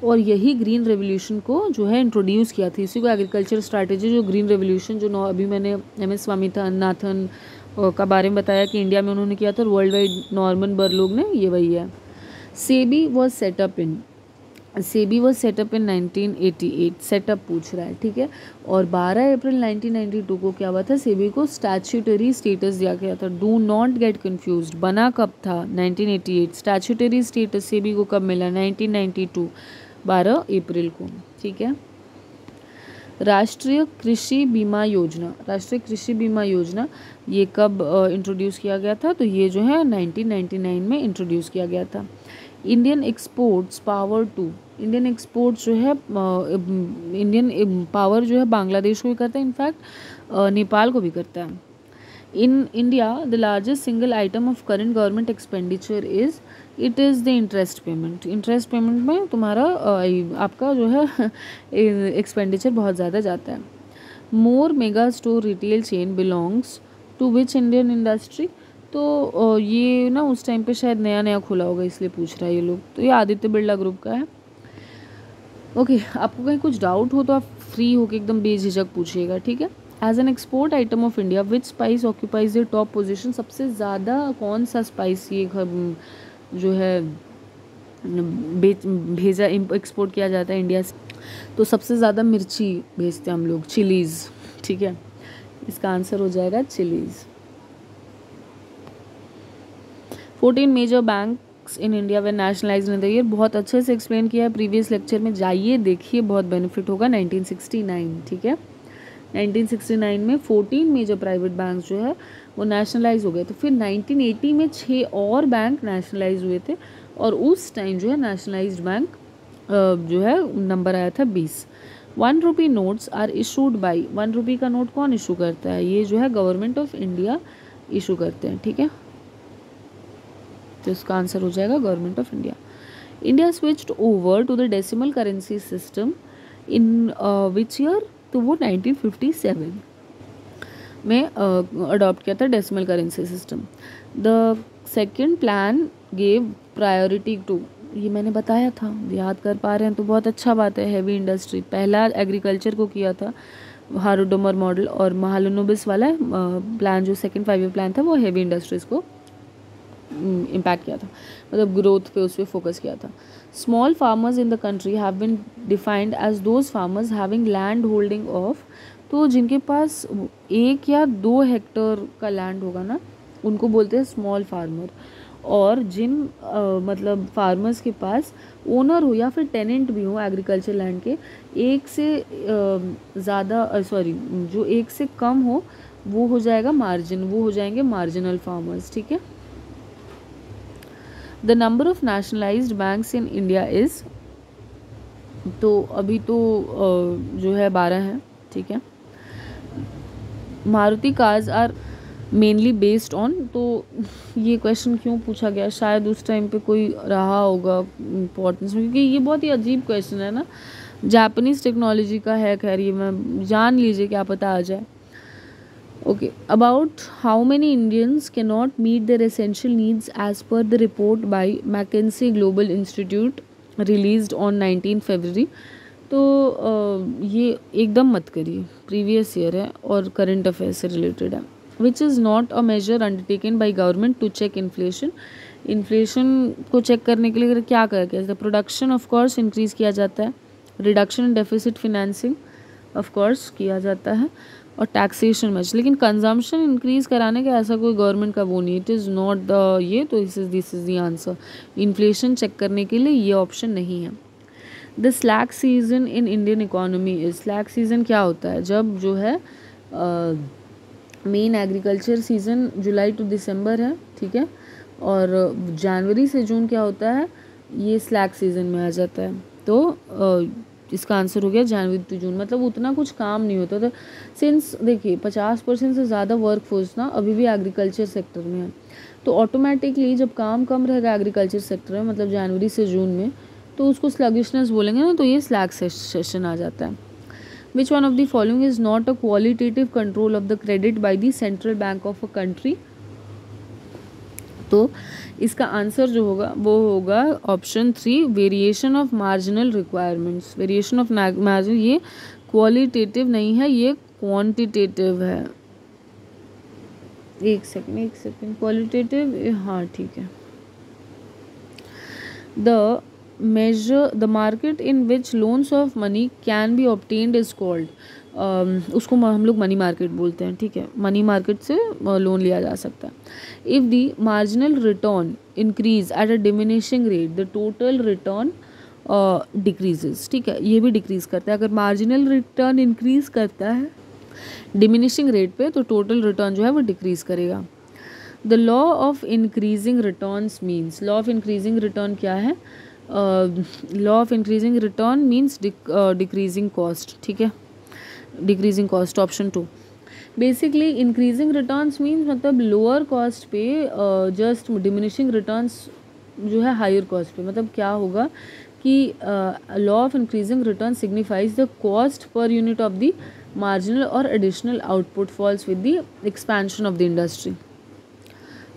और यही ग्रीन रेवोल्यूशन को जो है इंट्रोड्यूस किया था। इसी को एग्रीकल्चर स्ट्रैटेजी, जो ग्रीन रेवोल्यूशन जो अभी मैंने M.S. स्वामीनाथन का बारे में बताया कि इंडिया में उन्होंने किया था, वर्ल्ड वाइड नॉर्मन बोरलॉग ने, ये वही है। SEBI was setup in 1988, setup पूछ रहा है, ठीक है। और 12 अप्रैल 1992 को क्या हुआ था? सेबी को स्टैट्यूटरी स्टेटस दिया गया था। डू नॉट गेट कंफ्यूज्ड, बना कब था? 1988। स्टैट्यूटरी स्टेटस सेबी को कब मिला? 1992, 12 अप्रैल को, ठीक है। राष्ट्रीय कृषि बीमा योजना ये कब इंट्रोड्यूस किया गया था? तो ये जो है 1999 में इंट्रोड्यूस किया गया था। इंडियन एक्सपोर्ट्स जो है इंडियन पावर जो है बांग्लादेश को भी करता है, इनफैक्ट नेपाल को भी करता है। In India the largest single item of current government expenditure is the interest payment में तुम्हारा आपका जो है एक्सपेंडिचर बहुत ज़्यादा जाता है। More mega store retail chain belongs to which Indian industry? तो ये ना उस टाइम पे शायद नया खुला होगा, इसलिए पूछ रहा है ये लोग। तो ये आदित्य बिरला ग्रुप का है। ओके, आपको कहीं कुछ डाउट हो तो आप फ्री होके एकदम बेझिझक पूछिएगा, ठीक है। As an export item of India which spice occupies the top position? सबसे ज़्यादा कौन सा स्पाइस ये जो है भेजा एक्सपोर्ट किया जाता है इंडिया से? तो सबसे ज़्यादा मिर्ची भेजते हैं हम लोग, चिलीज़, ठीक है। इसका आंसर हो जाएगा chillies. 14 major banks in India were nationalised in the year. बहुत अच्छे से एक्सप्लेन किया है प्रीवियस लेक्चर में, जाइए देखिए, बहुत बेनिफिट होगा। 1969, ठीक है। 1969 में 14 मेजर प्राइवेट बैंक जो है वो नेशनलाइज हो गए थे। फिर 1980 में 6 और बैंक नेशनलाइज हुए थे, और उस टाइम जो है नेशनलाइज्ड बैंक जो है नंबर आया था 20। 1 रुपी नोट्स आर इशूड बाई, 1 रुपी का नोट कौन इशू करता है? ये जो है गवर्नमेंट ऑफ इंडिया इशू करते हैं, ठीक है। तो इसका आंसर हो जाएगा government of India. India switched over to the decimal currency system in which year? तो वो 1957 में अडॉप्ट किया था decimal currency system. The second plan gave priority to, ये मैंने बताया था, याद कर पा रहे हैं तो बहुत अच्छा बात है। हैवी इंडस्ट्री, पहला एग्रीकल्चर को किया था हारो डोमर मॉडल, और महालनोबिस वाला प्लान जो सेकेंड 5 ईयर प्लान था वो हैवी इंडस्ट्रीज को इम्पैक्ट किया था, मतलब ग्रोथ पे उस पर फोकस किया था। Small farmers in the country have been defined as those farmers having land holding of, तो जिनके पास 1 या 2 हेक्टेयर का लैंड होगा ना, उनको बोलते हैं स्मॉल फार्मर। और जिन मतलब फार्मर्स के पास ओनर हो या फिर टेनेंट भी हो एग्रीकल्चर लैंड के, 1 से ज़्यादा जो 1 से कम हो वो हो जाएगा वो हो जाएंगे मार्जिनल फार्मर्स, ठीक है। The number of nationalised banks in India is, तो अभी तो जो है 12 है, ठीक है। Maruti cars are mainly based on, तो ये क्वेश्चन क्यों पूछा गया, शायद उस टाइम पे कोई रहा होगा इम्पोर्टेंस में, क्योंकि ये बहुत ही अजीब क्वेश्चन है ना, जापानीज़ टेक्नोलॉजी का है। खैर ये मैं जान लीजिए, क्या पता आ जाए। Okay, about how many Indians can not meet their essential needs as per the report by McKinsey Global Institute released on 19 February. तो ये एकदम मत करिए, प्रीवियस ईयर है और करंट अफेयर से रिलेटेड है। Which is not a major undertaken by government to check inflation. Inflation को चेक करने के लिए क्या कर कैसे प्रोडक्शन ऑफ कोर्स इंक्रीज़ किया जाता है, reduction in deficit financing of course किया जाता है, और टैक्सेशन मैच। लेकिन कंजम्पशन इंक्रीज़ कराने का ऐसा कोई गवर्नमेंट का वो नहीं, इट इज़ नॉट द ये, तो this is the answer. Inflation check करने के लिए ये ऑप्शन नहीं है। The slack season in Indian economy is, slack season क्या होता है, जब जो है main agriculture season July to December है, ठीक है, और जनवरी से जून क्या होता है, ये स्लैक सीजन में आ जाता है। तो इसका आंसर हो गया जनवरी टू जून, मतलब उतना कुछ काम नहीं होता था। सिंस देखिए 50% से ज़्यादा वर्क फोर्स ना अभी भी एग्रीकल्चर सेक्टर में है, तो ऑटोमेटिकली जब काम कम रहेगा एग्रीकल्चर सेक्टर में, मतलब जनवरी से जून में, तो उसको स्लगिशनेस बोलेंगे ना, तो ये स्लैक सेशन आ जाता है। Which one of the following is not a qualitative control of the credit by the central bank of a country. तो इसका आंसर जो होगा वो होगा option 3, variation of marginal requirements. Variation of margin ये qualitative नहीं है, ये क्वांटिटेटिव है। एक सेकेंड, क्वालिटेटिव, हाँ ठीक है। The measure the market in which loans of money can be obtained is called, उसको हम लोग मनी मार्केट बोलते हैं, ठीक है, मनी मार्केट से लोन लिया जा सकता है। If the marginal return increase at a diminishing rate the total return decreases, ठीक है, ये भी डिक्रीज करता है। अगर मार्जिनल रिटर्न इंक्रीज करता है डिमिनिशिंग रेट पे, तो टोटल रिटर्न जो है वो डिक्रीज करेगा। The law of increasing returns means, law of increasing return क्या है, law of increasing return means decreasing cost, ठीक है, decreasing cost, option 2। Basically increasing returns means मतलब लोअर कॉस्ट पे जस्ट डिमिनिशिंग रिटर्न्स जो है हायर कॉस्ट पे। मतलब क्या होगा कि law of increasing return signifies the cost per unit of the marginal or additional output falls with the expansion of the industry.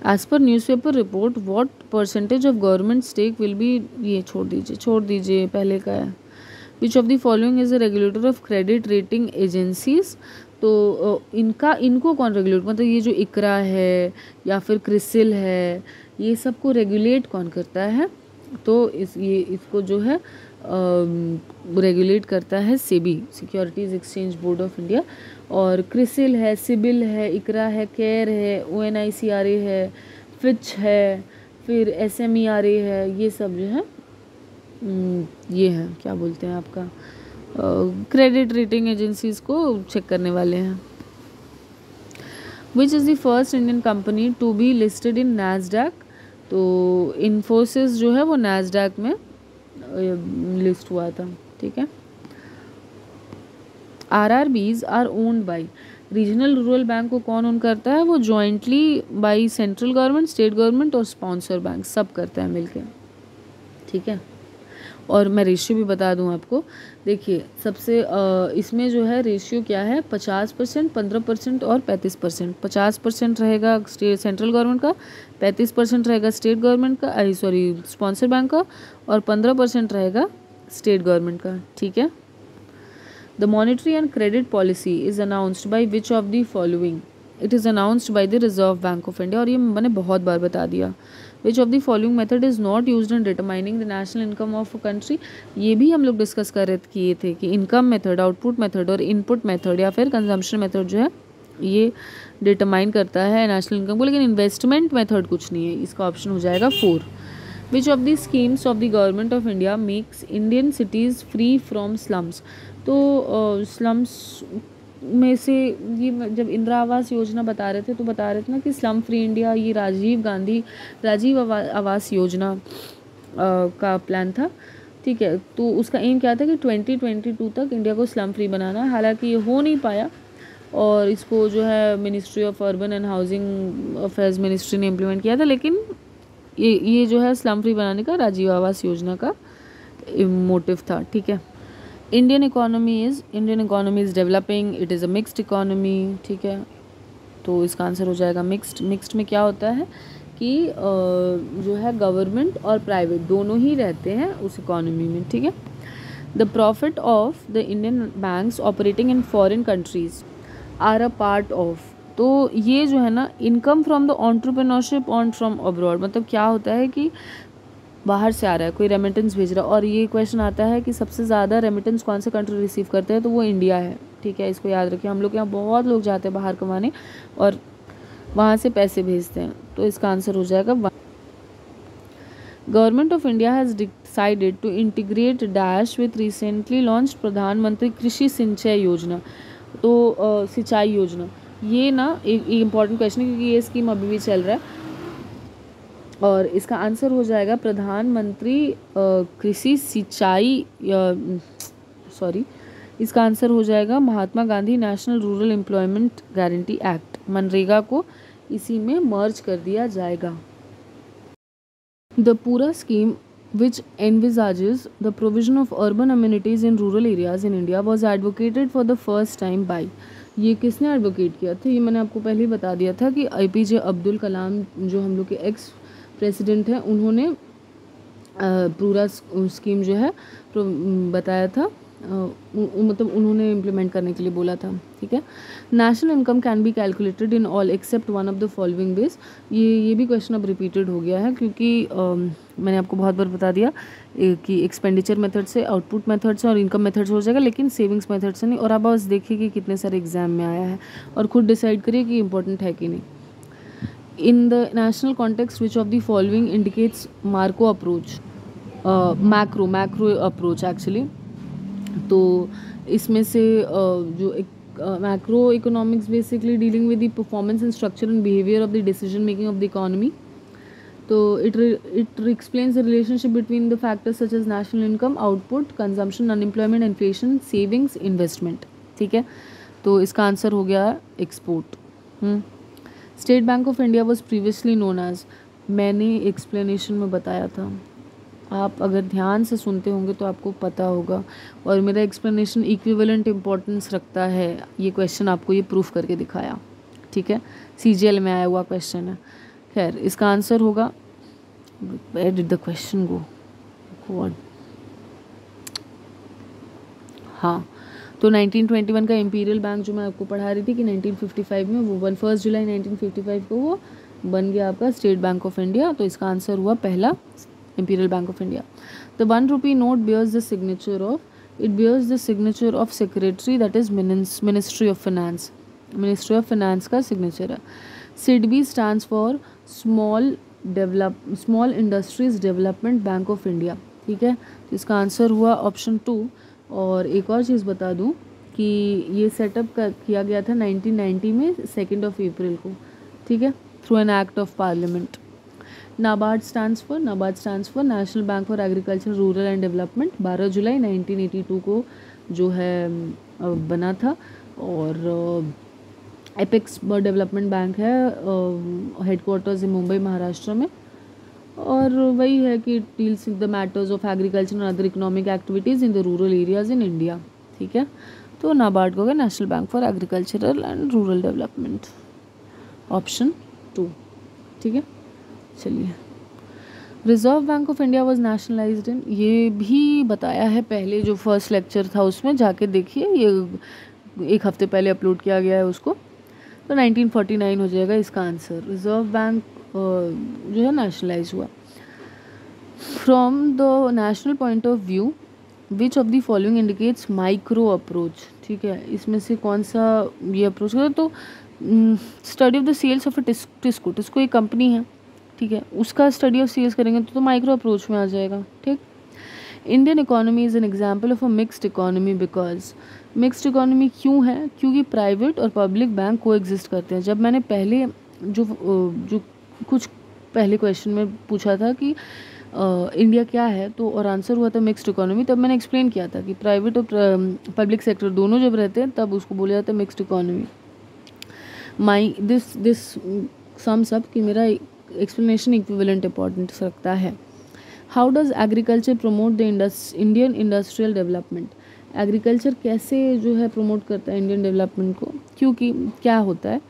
As per newspaper report what percentage of government stake will be, ये छोड़ दीजिए पहले का है। Which of the following is a regulator of credit rating agencies. तो इनको कौन regulate, मतलब ये जो इकरा है या फिर क्रिसिल है, ये सबको रेगुलेट कौन करता है, तो इसको जो है रेगुलेट करता है SEBI, securities exchange board of India. और क्रिसिल है, सिबिल है, इकरा है, केयर है, ONICRA है, फिच है, फिर SMERA है, ये सब जो है ये है क्या बोलते हैं आपका क्रेडिट रेटिंग एजेंसीज को चेक करने वाले हैं। Which is the first Indian company to be listed in NASDAQ. तो इन्फोसिस जो है वो नैस्डैक में लिस्ट हुआ था, ठीक है। RRBs are owned by, regional rural bank को कौन ओन करता है, वो jointly by central government, state government और स्पॉन्सर बैंक सब करता है मिलके, ठीक है। और मैं रेशियो भी बता दूं आपको, देखिए सबसे इसमें जो है रेशियो क्या है, 50%, 15% और 35%। 50% रहेगा स्टेट सेंट्रल गवर्नमेंट का, 35% रहेगा स्टेट गवर्नमेंट का, स्पॉन्सर बैंक का, और 15% रहेगा स्टेट गवर्नमेंट का, ठीक है। The monetary and credit policy is announced by which of the following. It is announced by the Reserve bank of India, और ये मैंने बहुत बार बता दिया। विच of the following method is not used in determining the national income of a country. ये भी हम लोग डिस्कस कर किए थे कि इनकम मेथड, आउटपुट मेथड और इनपुट मेथड या फिर कंजम्पशन मेथड जो है ये डिटरमाइन करता है नेशनल इनकम को, लेकिन इन्वेस्टमेंट मेथड कुछ नहीं है। इसका ऑप्शन हो जाएगा 4। विच of the schemes of the government of India makes Indian cities free from slums. तो स्लम्स में से ये जब इंदिरा आवास योजना बता रहे थे तो बता रहे थे ना कि स्लम फ्री इंडिया, ये राजीव आवास योजना का प्लान था, ठीक है। तो उसका एम क्या था कि 2022 तक इंडिया को स्लम फ्री बनाना है। हालांकि ये हो नहीं पाया, और इसको जो है ministry of urban and housing affairs ministry ने इम्प्लीमेंट किया था, लेकिन ये जो है स्लम फ्री बनाने का राजीव आवास योजना का मोटिव था, ठीक है। Indian economy is developing, it is a mixed economy, ठीक है। तो इसका आंसर हो जाएगा मिक्स्ड। मिक्स्ड में क्या होता है कि जो है गवर्नमेंट और प्राइवेट दोनों ही रहते हैं उस इकोनॉमी में, ठीक है। The profit of the Indian banks operating in foreign countries are a part of, तो ये जो है ना income from the entrepreneurship on from abroad, मतलब क्या होता है कि बाहर से आ रहा है, कोई रेमिटेंस भेज रहा है, और ये क्वेश्चन आता है कि सबसे ज़्यादा रेमिटेंस कौन से कंट्री रिसीव करते हैं, तो वो इंडिया है, ठीक है। इसको याद रखिए, हम लोग यहाँ बहुत लोग जाते हैं बाहर कमाने और वहाँ से पैसे भेजते हैं, तो इसका आंसर हो जाएगा। Government of India has decided to integrate dash with recently launched Pradhan Mantri Krishi सिंचाई योजना, तो सिंचाई योजना, ये ना एक इम्पॉर्टेंट क्वेश्चन है क्योंकि ये स्कीम अभी भी चल रहा है, और इसका आंसर हो जाएगा प्रधानमंत्री कृषि सिंचाई, सॉरी, इसका आंसर हो जाएगा Mahatma Gandhi national rural employment guarantee act, मनरेगा को इसी में मर्ज कर दिया जाएगा। द पूरा scheme which envisages the provision of urban amenities in rural areas in India was advocated for the first time by, ये किसने एडवोकेट किया था, ये मैंने आपको पहले ही बता दिया था कि APJ अब्दुल कलाम जो हम लोग के एक्स प्रेसिडेंट हैं, उन्होंने पूरा स्कीम जो है बताया था, मतलब उन्होंने इम्प्लीमेंट करने के लिए बोला था, ठीक है। National income can be calculated in all except one of the following veg, ये भी क्वेश्चन अब रिपीटेड हो गया है क्योंकि मैंने आपको बहुत बार बता दिया कि एक्सपेंडिचर मेथड से, आउटपुट मेथड से और इनकम मेथड से हो जाएगा, लेकिन सेविंग्स मेथड से नहीं। और आप बस देखिए कि कितने सारे एग्जाम में आया है और खुद डिसाइड करिए कि इंपॉर्टेंट है कि नहीं। In the national context which of the following indicates मार्को अप्रोच, मैक्रो अप्रोच एक्चुअली, तो इसमें से जो एक macro economics basically dealing with the performance and structure and behaviour of the decision making of the economy, तो it explains the relationship between the factors such as national income, output, consumption, unemployment, inflation, savings, investment, ठीक है। तो इसका answer हो गया export. State Bank of India was previously known as, मैंने explanation में बताया था, आप अगर ध्यान से सुनते होंगे तो आपको पता होगा, और मेरा एक्सप्लेनेशन इक्विवेलेंट इम्पोर्टेंस रखता है, ये क्वेश्चन आपको ये प्रूफ करके दिखाया, ठीक है। CGL में आया हुआ क्वेश्चन है। खैर इसका आंसर होगा, where did the question go, God, हाँ, तो 1921 का इंपीरियल बैंक जो मैं आपको पढ़ा रही थी कि 1955 में वो 1 जुलाई 1955 को वो बन गया आपका स्टेट बैंक ऑफ इंडिया, तो इसका आंसर हुआ पहला Imperial Bank of India. The 1 rupee note bears the signature of, it bears the signature of secretary, that is Ministry of Finance. Ministry of Finance का signature है। SIDBI stands for Small Industries Development Bank of India, ठीक है। तो इसका answer हुआ option 2। और एक और चीज़ बता दूँ कि ये सेटअप किया गया था 1990 में 2 अप्रैल को, ठीक है, through an act of parliament. NABARD stands for national bank for agriculture rural and development, 12 जुलाई 1982 को जो है बना था। और एपेक्स डेवलपमेंट बैंक है, हेडक्वार्टर्स है मुंबई महाराष्ट्र में, और वही है कि it deals with the matters of agriculture and other economic activities in the rural areas in India, ठीक है। तो नाबार्ड को गया national bank for agricultural and rural development, option 2, ठीक है। चलिए, Reserve bank of India was nationalised in, ये भी बताया है पहले जो फर्स्ट लेक्चर था उसमें, जाके देखिए, ये 1 हफ्ते पहले अपलोड किया गया है उसको। तो 1949 हो जाएगा इसका आंसर। रिजर्व बैंक जो है नेशनलाइज हुआ। From the national point of view which of the following indicates micro approach, ठीक है, इसमें से कौन सा ये अप्रोच करे, तो study of the sales of a TISCO एक कंपनी है, ठीक है, उसका स्टडी ऑफ सेल्स करेंगे तो माइक्रो अप्रोच में आ जाएगा, ठीक। Indian economy is an example of a mixed economy because, mixed economy क्यों है, क्योंकि प्राइवेट और पब्लिक बैंक को एग्जिस्ट करते हैं। जब मैंने पहले जो कुछ पहले क्वेश्चन में पूछा था कि इंडिया क्या है, तो और आंसर हुआ था मिक्स्ड इकोनॉमी, तब मैंने एक्सप्लेन किया था कि प्राइवेट और पब्लिक सेक्टर दोनों जब रहते हैं तब उसको बोला जाता है mixed economy, my this sums up कि मेरा एक्सप्लेनेशन इक्विवेलेंट इंपॉर्टेंस रखता है। How does agriculture promote the Indian industrial development? Agriculture कैसे जो है प्रमोट करता है इंडियन डेवलपमेंट को? क्योंकि क्या होता है,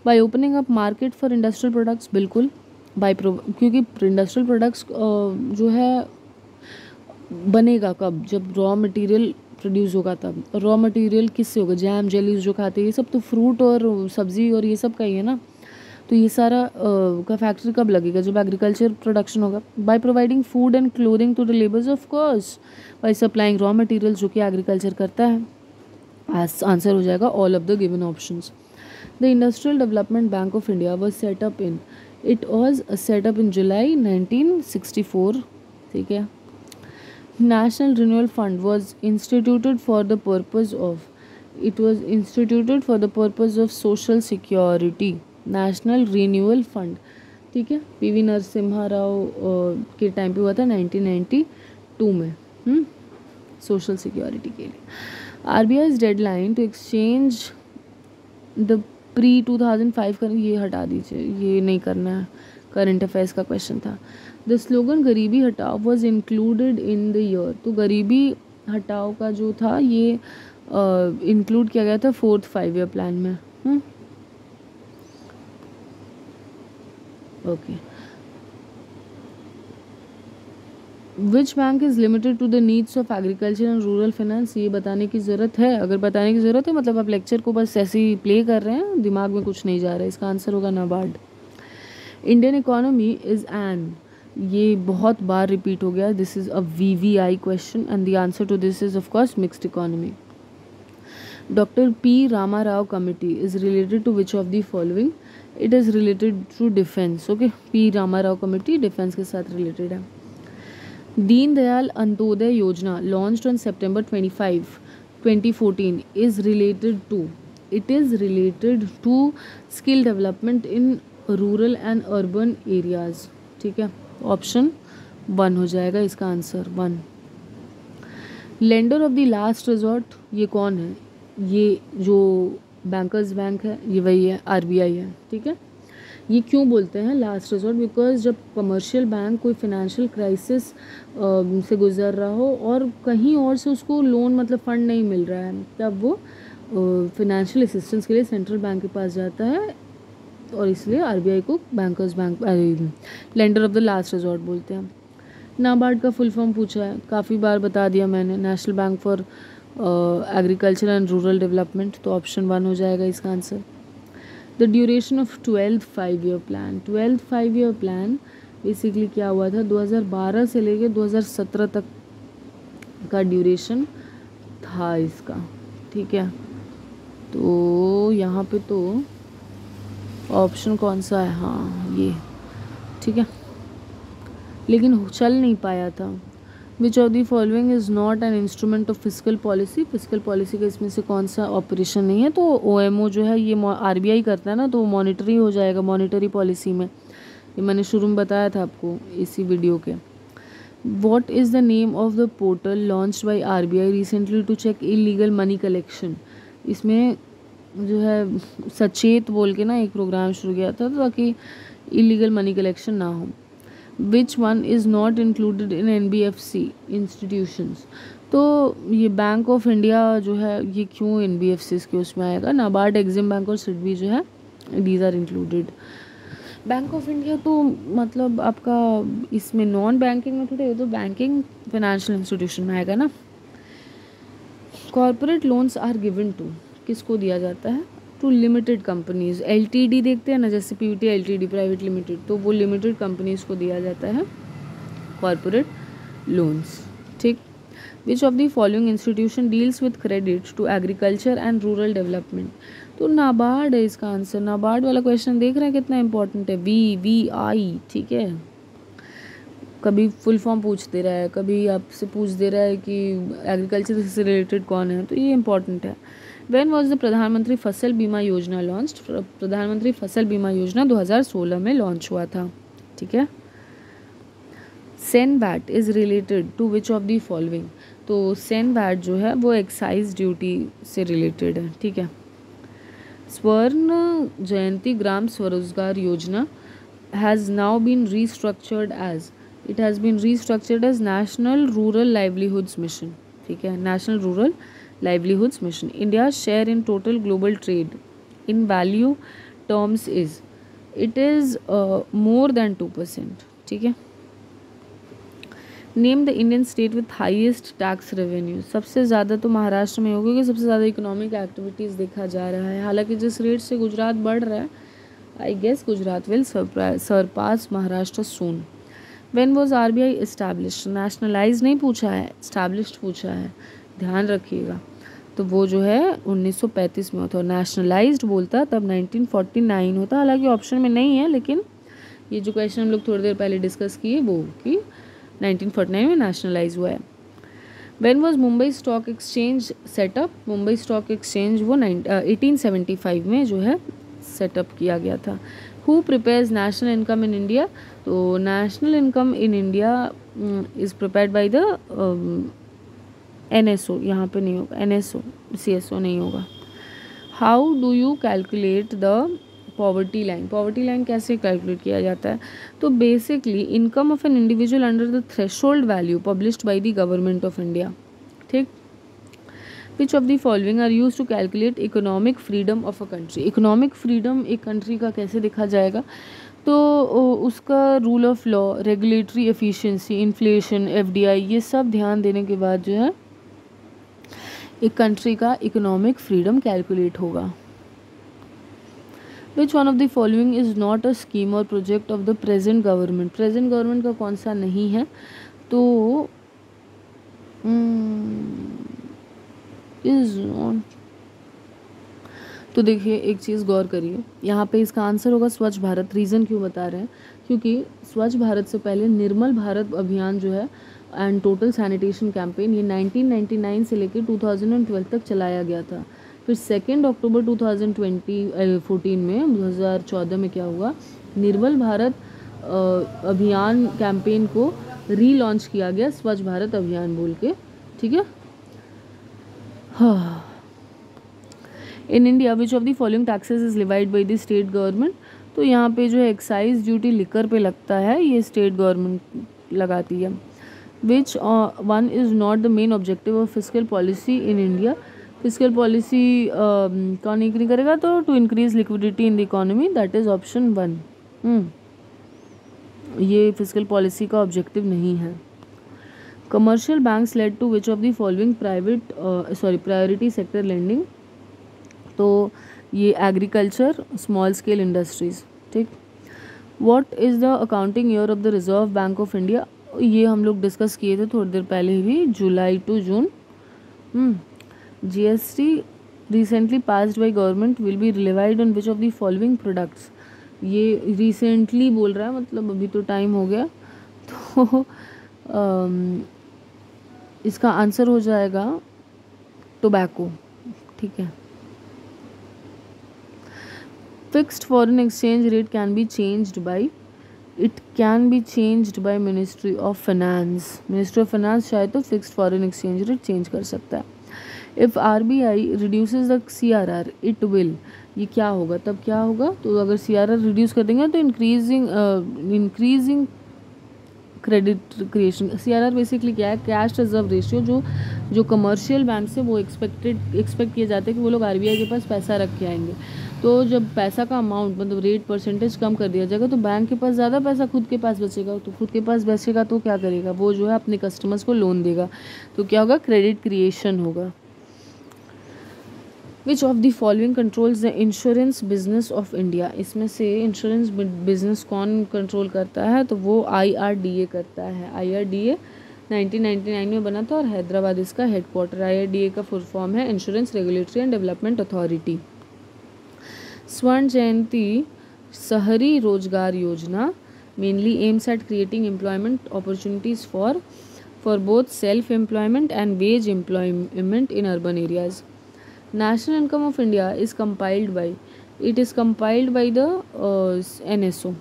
by opening up market for industrial products, बिल्कुल क्योंकि इंडस्ट्रियल प्रोडक्ट्स जो है बनेगा कब, जब रॉ मटेरियल प्रोड्यूस होगा तब। रॉ मटेरियल किससे होगा? जैम जेलीज जो खाते हैं ये सब तो फ्रूट और सब्जी और ये सब का ही है ना, तो ये सारा का फैक्ट्री कब लगेगा? जब एग्रीकल्चर प्रोडक्शन होगा। By providing food and clothing to the labours, of course by supplying raw material जो कि एग्रीकल्चर करता है। आंसर हो जाएगा all of the given options. The industrial development bank of India was set up in, it was set up in July 1964, ठीक है। National Renewal Fund was instituted for the purpose of, it was instituted for the purpose of social security, National Renewal Fund, ठीक है। PV Narasimha Rao के time पे हुआ था 1992 में, social security के लिए। RBI deadline to exchange the pre 2005 कर, ये हटा दीजिए, ये नहीं करना है, करंट अफेयर्स का क्वेश्चन था। The slogan garibi hatao was included in the year, तो गरीबी हटाओ का जो था ये इंक्लूड किया गया था 4th 5-year प्लान में। Okay, which bank is limited to the needs of agriculture and rural finance? ये बताने की ज़रूरत है, अगर बताने की ज़रूरत है मतलब आप लेक्चर को बस ऐसे ही प्ले कर रहे हैं, दिमाग में कुछ नहीं जा रहा है। इसका आंसर होगा NABARD. Indian economy is an, ये बहुत बार रिपीट हो गया, this is a VVI question and the answer to this is of course mixed economy. Doctor P Ramarao committee is related to which of the following? It is related to defence, okay. P Ramarao committee defence के साथ related है। Deen Dayal Antyodaya Yojana launched on September 25, 2014 is related to, it is related to skill development in rural and urban areas, ठीक है। Option 1 हो जाएगा इसका आंसर, 1। Lender of the last resort, ये कौन है? ये जो बैंकर्स बैंक है ये वही है, आरबीआई है, ठीक है। ये क्यों बोलते हैं लास्ट रिजॉर्ट? बिकॉज जब कमर्शियल बैंक कोई फाइनेंशियल क्राइसिस से गुजर रहा हो और कहीं और से उसको लोन मतलब फंड नहीं मिल रहा है, तब वो फाइनेंशियल असिस्टेंस के लिए सेंट्रल बैंक के पास जाता है, और इसलिए आरबीआई को bankers bank lender of the last resort बोलते हैं। नाबार्ड का फुल फॉर्म पूछा है, काफ़ी बार बता दिया मैंने, national bank for agriculture and rural development, तो ऑप्शन 1 हो जाएगा इसका answer. The duration of 12th 5-year plan, 12th 5-year plan basically क्या हुआ था, 2012 से लेके 2017 तक का ड्यूरेशन था इसका, ठीक है। तो यहाँ पे तो ऑप्शन कौन सा है? हाँ ये, ठीक है, लेकिन चल नहीं पाया था। विच of the following is not an instrument of physical policy? Physical policy का इसमें से कौन सा ऑपरेशन नहीं है? तो OMO जो है ये आरबीआई करता है ना, तो मॉनिटरी हो जाएगा, मॉनिटरी पॉलिसी में, ये मैंने शुरू में बताया था आपको इसी वीडियो के। What is the name of the portal launched by RBI recently to check illegal money collection? इसमें जो है सचेत बोल के ना एक प्रोग्राम शुरू किया था ताकि इलीगल मनी कलेक्शन ना हो। विच one is not included in NBFC institutions? तो ये बैंक ऑफ इंडिया जो है ये क्यों NBFCs के उसमें आएगा? नाबार्ड, एग्जिम बैंक और सिडबी जो है these are included. Bank of India तो मतलब आपका इसमें नॉन बैंकिंग में थोड़े, तो बैंकिंग फाइनेंशियल इंस्टीट्यूशन में आएगा ना। Corporate loans are given to, किसको दिया जाता है? To limited companies. LTD देखते हैं ना, जैसे PVT LTD प्राइवेट लिमिटेड, तो वो लिमिटेड कंपनीज को दिया जाता है कॉर्पोरेट लोन्स, ठीक। Which of the following institution deals with credit to agriculture and rural development? तो नाबार्ड है इसका आंसर। नाबार्ड वाला क्वेश्चन देख रहे हैं कितना इंपॉर्टेंट है, VVI, ठीक है। कभी फुल फॉर्म पूछ दे रहा है, कभी आपसे पूछ दे रहा है कि एग्रीकल्चर से रिलेटेड कौन है, तो ये इंपॉर्टेंट है। व्हेन वाज द प्रधानमंत्री फसल बीमा योजना लॉन्च्ड? प्रधानमंत्री फसल बीमा योजना 2016 में लॉन्च हुआ था, ठीक है। CENVAT is related to which of the following? तो सेनवैट जो है वो एक्साइज ड्यूटी से रिलेटेड है, ठीक है। स्वर्ण जयंती ग्राम स्वरोजगार योजना has now been restructured as National Rural Livelihoods Mission. ठीक है, National Rural Livelihoods Mission. India's share in total global trade in value terms is more than 2%. ठीक है. Name the Indian state with highest tax revenue. सबसे ज़्यादा तो महाराष्ट्र में होगा, क्योंकि सबसे ज़्यादा इकोनॉमिक एक्टिविटीज़ देखा जा रहा है. हालांकि जिस रेट से गुजरात बढ़ रहा है, I guess Gujarat will surpass Maharashtra soon. When was RBI established. Nationalise नहीं पूछा है, एस्टैब्लिश्ड पूछा है, ध्यान रखिएगा. तो वो जो है 1935 में होता है. नेशनलाइज्ड बोलता तब 1949 होता. हालांकि ऑप्शन में नहीं है, लेकिन ये जो क्वेश्चन हम लोग थोड़ी देर पहले डिस्कस किए वो कि 1949 में नेशनलाइज हुआ है. When was Mumbai stock exchange set up. Mumbai stock exchange वो 1875 में जो है सेटअप किया गया था. Who prepares national income in India. तो national income in India is prepared by the NSO. यहाँ पे नहीं होगा, NSO, CSO नहीं होगा. How do you calculate the poverty line. Poverty line कैसे कैलकुलेट किया जाता है. तो basically income of an individual under the threshold value published by the government of India. ठीक. Which of the following are use to calculate economic freedom of a country. Economic freedom एक country का कैसे देखा जाएगा. तो उसका rule of law, regulatory efficiency, inflation, FDI, ये सब ध्यान देने के बाद जो है एक कंट्री का इकोनॉमिक फ्रीडम कैलकुलेट होगा. Which one of the following is not a scheme or project of the present government. Present government का कौन सा नहीं है. तो इज नॉट. तो देखिए एक चीज़ गौर करिए, यहाँ पे इसका आंसर होगा स्वच्छ भारत. रीज़न क्यों बता रहे हैं, क्योंकि स्वच्छ भारत से पहले निर्मल भारत अभियान जो है एंड टोटल सैनिटेशन कैंपेन ये 1999 से लेकर 2012 तक चलाया गया था. फिर 2 अक्टूबर 2014 में 2014 में क्या हुआ, निर्मल भारत अभियान कैंपेन को रीलॉन्च किया गया स्वच्छ भारत अभियान बोल के. ठीक है. हाँ. In India which of the following taxes is levied by the state government. तो यहाँ पे जो है एक्साइज ड्यूटी लिकर पे लगता है, ये स्टेट गवर्नमेंट लगाती है. Which one is not the main objective of fiscal policy in India. Fiscal policy कौन नहीं करेगा, तो to increase liquidity in the economy, that is option 1. ये फिस्कल पॉलिसी का ऑब्जेक्टिव नहीं है. Commercial banks led to which of the following priority sector lending. तो ये एग्रीकल्चर, स्मॉल स्केल इंडस्ट्रीज. ठीक. What is the accounting year of the Reserve bank of India. ये हम लोग डिस्कस किए थे थोड़ी देर पहले भी, July to June. GST recently passed by government will be relieved on which of the following products. ये रिसेंटली बोल रहा है, मतलब अभी तो टाइम हो गया. तो इसका आंसर हो जाएगा टोबैको. ठीक है. Fixed foreign exchange rate can be changed by. It can be changed by ministry of finance. Ministry of finance शायद तो fixed foreign exchange rate change कर सकता है. If RBI reduces the CRR it will. ये क्या होगा, तब क्या होगा. तो अगर CRR रिड्यूस कर देंगे तो increasing credit creation. CRR basically क्या है, कैश रिजर्व रेशियो. जो कमर्शियल बैंक से वो एक्सपेक्ट किए जाते हैं कि वो लोग RBI के पास पैसा रख के आएंगे. तो जब पैसा का अमाउंट मतलब रेट परसेंटेज कम कर दिया जाएगा तो बैंक के पास ज़्यादा पैसा खुद के पास बचेगा. तो खुद के पास बचेगा तो क्या करेगा, वो जो है अपने कस्टमर्स को लोन देगा. तो क्या होगा, क्रेडिट क्रिएशन होगा. विच of the following controls the insurance business of India. इसमें से इंश्योरेंस बिजनेस कौन कंट्रोल करता है, तो वो IRDA करता है. IRDA 1999 में बना था और हैदराबाद इसका हेडक्वार्टर. IRDA का फुल फॉर्म है insurance regulatory and development authority. स्वर्ण जयंती शहरी रोजगार योजना mainly aims at creating employment opportunities for both self employment and veg employment in urban areas. National income of India is compiled by. It is compiled by the NSO.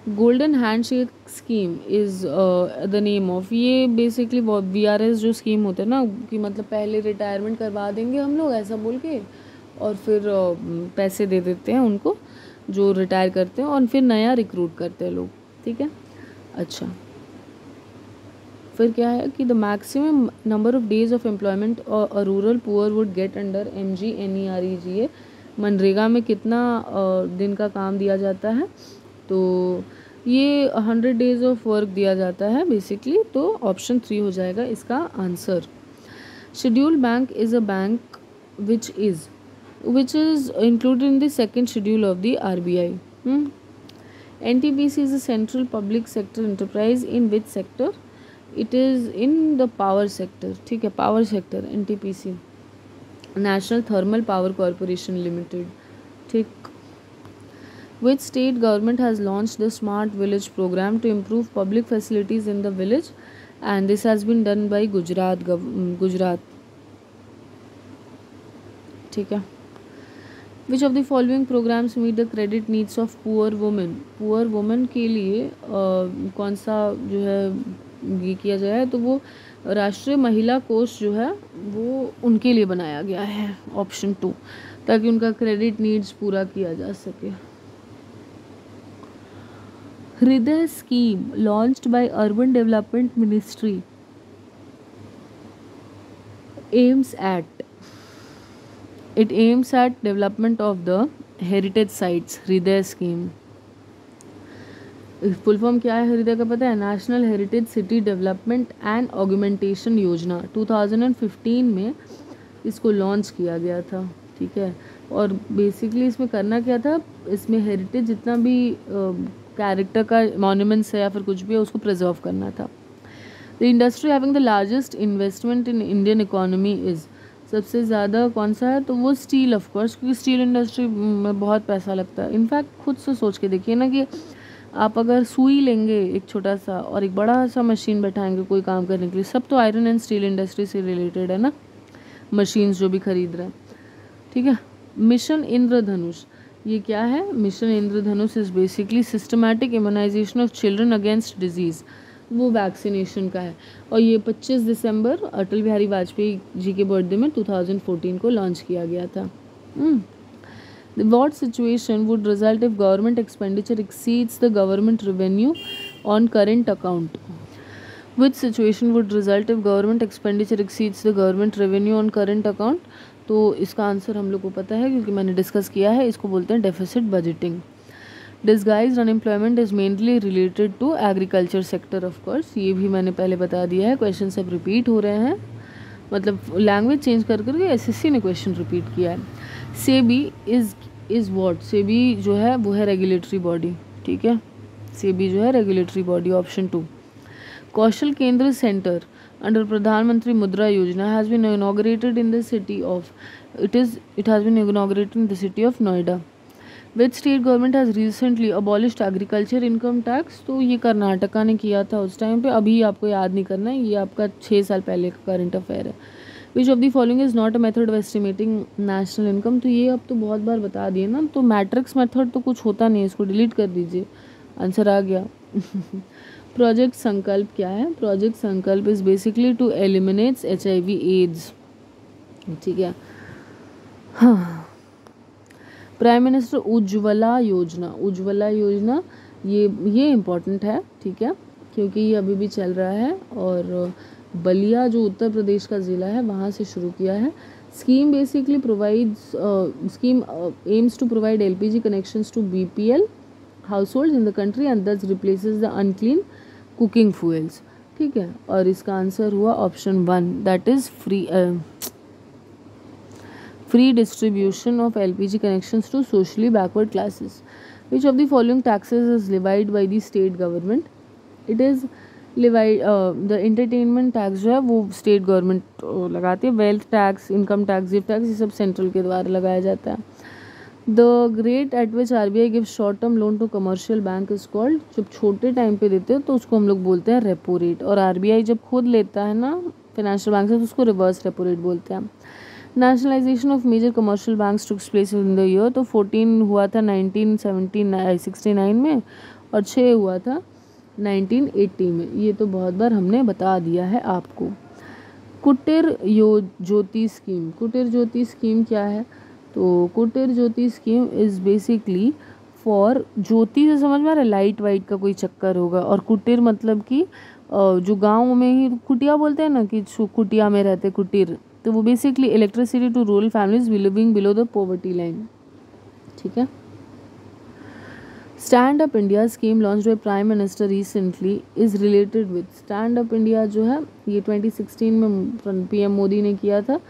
Golden handshake scheme is the name of, ये basically VRS जो scheme होता है ना, कि मतलब पहले retirement करवा देंगे हम लोग ऐसा बोल के, और फिर पैसे दे देते हैं उनको जो रिटायर करते हैं, और फिर नया रिक्रूट करते हैं लोग, ठीक है। अच्छा, फिर क्या है कि the maximum number of days of employment a rural poor would get under MGNREGA, MNREGA में कितना दिन का काम दिया जाता है, तो ये 100 डेज ऑफ वर्क दिया जाता है बेसिकली, तो ऑप्शन 3 हो जाएगा इसका answer. Scheduled bank is a bank which is included in the second schedule of the RBI. NTPC is a central public sector enterprise in which sector? It is in the power sector, ठीक है, power sector NTPC, National Thermal Power Corporation Limited, ठीक। Which state government has launched the Smart Village program to improve public facilities in the village, and this has been done by Gujarat, ठीक है। Which of the following programs meet the credit needs of poor women? Poor women के लिए कौन सा जो है ये किया गया है, तो वो राष्ट्रीय महिला कोष जो है वो उनके लिए बनाया गया है, ऑप्शन 2, ताकि उनका क्रेडिट नीड्स पूरा किया जा सके। हृदय scheme launched by urban development ministry It aims at development of the heritage sites. हृदय स्कीम, फुल फॉर्म क्या है हृदय का पता है? National heritage city development and augmentation योजना, 2015 में इसको लॉन्च किया गया था, ठीक है। और बेसिकली इसमें करना क्या था, इसमें हेरिटेज जितना भी कैरेक्टर का मॉन्यूमेंट्स है या फिर कुछ भी है उसको प्रिजर्व करना था। The industry having the largest investment in Indian economy is, सबसे ज़्यादा कौन सा है, तो वो स्टील ऑफ कोर्स, क्योंकि स्टील इंडस्ट्री में बहुत पैसा लगता है। इनफैक्ट खुद से सोच के देखिए ना, कि आप अगर सुई लेंगे एक छोटा सा और एक बड़ा सा मशीन बैठाएंगे कोई काम करने के लिए, सब तो आयरन एंड स्टील इंडस्ट्री से रिलेटेड है ना, मशीन्स जो भी खरीद रहे हैं, ठीक है। मिशन इंद्रधनुष, ये क्या है? Mission Indradhanush is basically systematic immunisation of children against disease, वो वैक्सीनेशन का है, और ये 25 दिसंबर अटल बिहारी वाजपेयी जी के बर्थडे में 2014 को लॉन्च किया गया था। What situation would result if government expenditure exceeds the government revenue on current account? Which situation would result if government expenditure exceeds the government revenue on current account? तो इसका आंसर हम लोग को पता है क्योंकि मैंने डिस्कस किया है, इसको बोलते हैं deficit budgeting. Disguised unemployment is mainly related to agriculture sector, of course, ये भी मैंने पहले बता दिया है। क्वेश्चन सब रिपीट हो रहे हैं, मतलब लैंग्वेज चेंज कर करके एसएससी ने क्वेश्चन रिपीट किया है। SEBI is what? सेबी जो है वो है रेगुलेटरी बॉडी, ठीक है। सेबी जो है रेगुलेटरी बॉडी, ऑप्शन 2। कौशल केंद्र centre under Pradhan Mantri Mudra Yojana has been inaugurated in the city of, it has been inaugurated in the city of Noida. Which state government has recently abolished agriculture income tax? तो ये कर्नाटका ने किया था उस टाइम पे, अभी आपको याद नहीं करना है, ये आपका 6 साल पहले का करंट अफेयर है। Which of the following is not a method of estimating national income? तो ये अब तो बहुत बार बता दिए ना, तो मैट्रिक्स मेथड तो कुछ होता नहीं है, इसको डिलीट कर दीजिए, आंसर आ गया। प्रोजेक्ट संकल्प क्या है? Project Sankalp is basically to eliminates HIV AIDS, ठीक है। हाँ, प्राइम मिनिस्टर उज्ज्वला योजना, उज्ज्वला योजना ये इम्पॉर्टेंट है, ठीक है, क्योंकि ये अभी भी चल रहा है, और बलिया जो उत्तर प्रदेश का ज़िला है वहाँ से शुरू किया है। Scheme basically provides scheme aims to provide LPG connections to BPL household in the country and thus replaces the unclean cooking fuels, ठीक है। और इसका आंसर हुआ option 1, that is free distribution of LPG connections to socially backward classes. Which of the following taxes is levied by the state government? It is levied the entertainment tax जो है वो state government लगाती है, wealth tax, income tax, gift tax, ये सब central के द्वारा लगाया जाता है। The rate at which RBI gives short term loan to commercial bank is called, जब छोटे टाइम पे देते हैं तो उसको हम लोग बोलते हैं रेपो रेट, और RBI जब खुद लेता है ना फाइनेंशियल बैंक से तो उसको रिवर्स रेपो रेट बोलते हैं। Nationalisation of major commercial banks tooks place in the year, तो 14 हुआ था 1969 में, और 6 हुआ था 1980 में। ये तो बहुत बार हमने बता दिया है आपको। कुटीर ज्योति स्कीम, कुटीर ज्योति स्कीम क्या है? तो कुटीर ज्योति स्कीम इज़ बेसिकली फॉर, ज्योति से समझ में आ रहा है, लाइट वाइट का कोई चक्कर होगा, और कुटीर मतलब कि जो गांव में ही कुटिया बोलते हैं ना, कि कुटिया में रहते कुटीर, तो वो basically electricity to rural families living below the poverty line. ठीक है। Stand up India scheme launch by prime minister recently is related with, stand up India जो है ये 2016 में पीएम मोदी ने किया था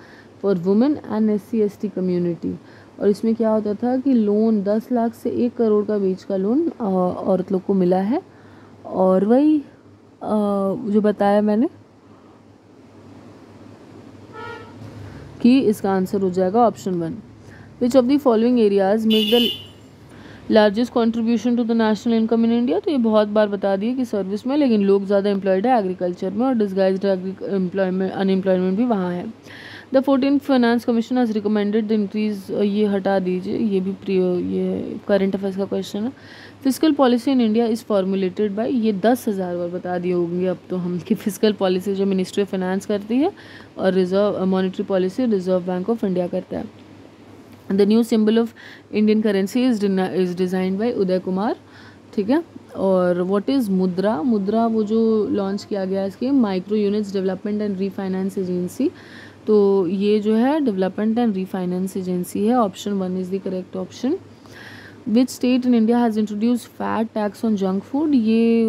for women and SC/ST community. और इसमें क्या होता था कि लोन 10 लाख से 1 करोड़ का बीच का लोन औरत लोग को मिला है। और वही जो बताया मैंने कि इसका आंसर हो जाएगा option 1। Which of the following areas make the largest contribution to the national income in India? तो ये बहुत बार बता दिए कि सर्विस में, लेकिन लोग ज़्यादा एम्प्लॉयड है एग्रीकल्चर में, और डिस्गाइज्ड एम्प्लॉयमेंट अनएम्प्लॉयमेंट भी वहाँ है। The 14th finance commission has recommended the increase, ये हटा दीजिए, ये भी ये करंट अफेयर्स का क्वेश्चन है। Physical policy in India is formulated bye, ये 10,000 बार बता दिए होंगे अब तो हम, कि फिजिकल पॉलिसी जो मिनिस्ट्री ऑफ फाइनेंस करती है और reserve monetary policy Reserve bank of India करता है। The new symbol of Indian currency is designed by Uday Kumar. ठीक है। और व्हाट इज़ मुद्रा? मुद्रा वो जो लॉन्च किया गया है इसकी, micro units development and refinance agency. तो ये जो है डेवलपमेंट एंड रीफाइनेंस एजेंसी है। Option 1 is the correct option. Which state in India has introduce fat tax on junk food? ये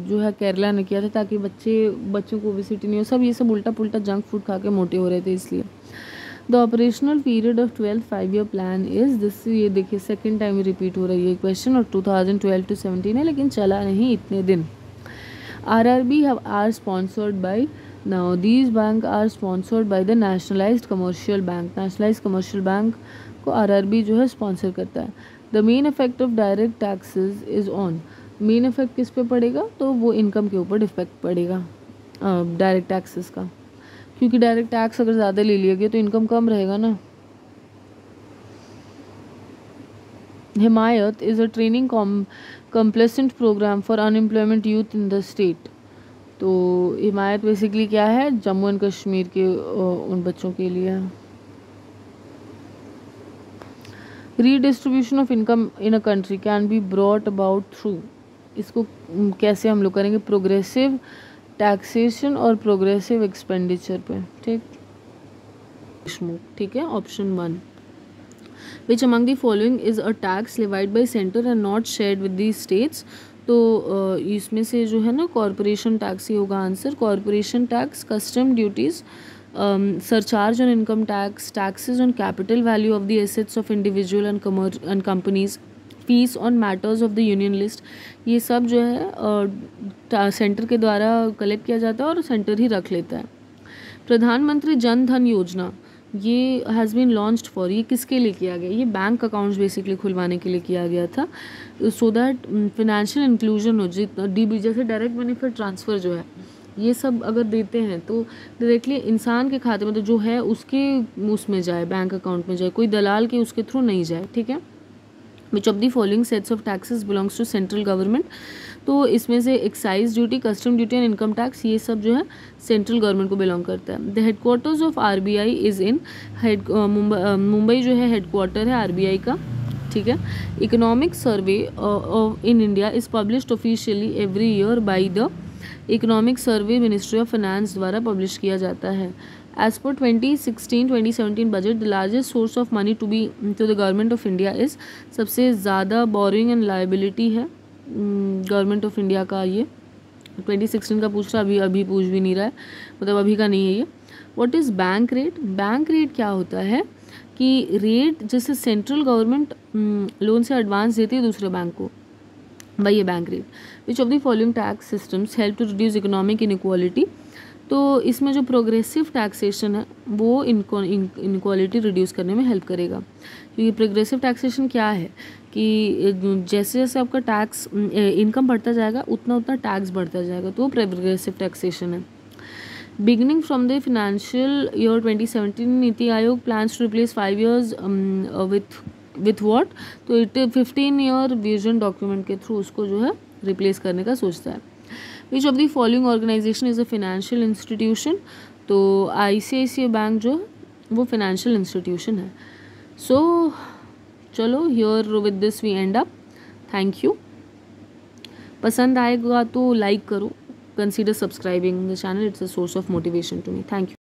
जो है केरला ने किया था, ताकि बच्चों को ओबेसिटी नहीं हो, सब ये सब उल्टा पुल्टा जंक फूड खा के मोटे हो रहे थे इसलिए। The operational period of 12th 5-year plan is this, ये देखिए सेकेंड टाइम रिपीट हो रही है क्वेश्चन, और 2012 to 17 है, लेकिन चला नहीं इतने दिन। RRB are sponsored by, now these bank are sponsored by the nationalised commercial bank. Nationalised commercial bank को RRB जो है स्पॉन्सर करता है। The main effect of direct taxes is on, main effect किस पे पड़ेगा? तो वो इनकम के ऊपर इफेक्ट पड़ेगा डायरेक्ट टैक्सेस का, क्योंकि डायरेक्ट टैक्स अगर ज़्यादा ले लिया गया तो इनकम कम रहेगा ना। Himayat is a training cum placement program for unemployment youth in the state. तो हिमायत बेसिकली क्या है? जम्मू एंड कश्मीर के उन बच्चों के लिए। Redistribution of income in a country can be brought about through, इसको कैसे हम लोग करेंगे? प्रोग्रेसिव टैक्सेशन और प्रोग्रेसिव एक्सपेंडिचर पे। ठीक है। Option 1। Which among the following is a tax levied bye centre and not shared with the states? तो इसमें से जो है ना कॉरपोरेशन टैक्स ही होगा answer. Corporation tax, custom duties, surcharge on income tax, taxes on capital value of the assets of individual and companies, fees on matters of the union list, ये सब जो है सेंटर के द्वारा कलेक्ट किया जाता है और सेंटर ही रख लेता है। प्रधानमंत्री जन धन योजना, ये हैज़ बीन लॉन्च्ड फॉर, ये किसके लिए किया गया? ये बैंक अकाउंट्स बेसिकली खुलवाने के लिए किया गया था, सो दैट फिनेंशियल इंक्लूजन हो। जितना DB जैसे डायरेक्ट बेनिफिट ट्रांसफ़र जो है, ये सब अगर देते हैं तो डायरेक्टली इंसान के खाते में, तो जो है उसके उसमें जाए, बैंक अकाउंट में जाए, कोई दलाल के उसके थ्रू नहीं जाए। ठीक है। Which of the following sets of taxes belongs to central government? तो इसमें से excise duty, custom duty and income tax, ये सब जो है सेंट्रल गवर्नमेंट को बिलोंग करता है। The headquarters of RBI is in Mumbai जो है हेडक्वार्टर है RBI का। ठीक है। Economic survey in India is published officially every year by the economic survey ministry of finance द्वारा पब्लिश किया जाता है। As per 2016-2017 budget, the largest source of money to the government of India is, सबसे ज़्यादा borrowing and liability है government of India का। ये 2016 का पूछ रहा, अभी पूछ भी नहीं रहा है, मतलब अभी का नहीं है ये। What is bank rate? Bank rate क्या होता है कि रेट जैसे सेंट्रल गवर्नमेंट लोन से एडवांस देती है दूसरे बैंक को, भाई ये bank rate. Which of the following tax systems help to reduce economic inequality? तो इसमें जो प्रोग्रेसिव टैक्सेशन है वो इनक्वालिटी रिड्यूस करने में हेल्प करेगा। क्योंकि प्रोग्रेसिव टैक्सेशन क्या है कि जैसे जैसे आपका टैक्स इनकम बढ़ता जाएगा उतना उतना टैक्स बढ़ता जाएगा, तो वो प्रोग्रेसिव टैक्सेशन है। Beginning from the financial year 2017 NITI Aayog plans to replace 5 years with what? तो 15 year विजन डॉक्यूमेंट के थ्रू उसको जो है रिप्लेस करने का सोचता है। Which of the following organisation is a financial institution? तो ICICI बैंक जो है वो फाइनेंशियल इंस्टीट्यूशन है। सो चलो here with this we end up. Thank you. पसंद आएगा तो लाइक करो, consider subscribing the channel, it's a source of motivation to me. Thank you.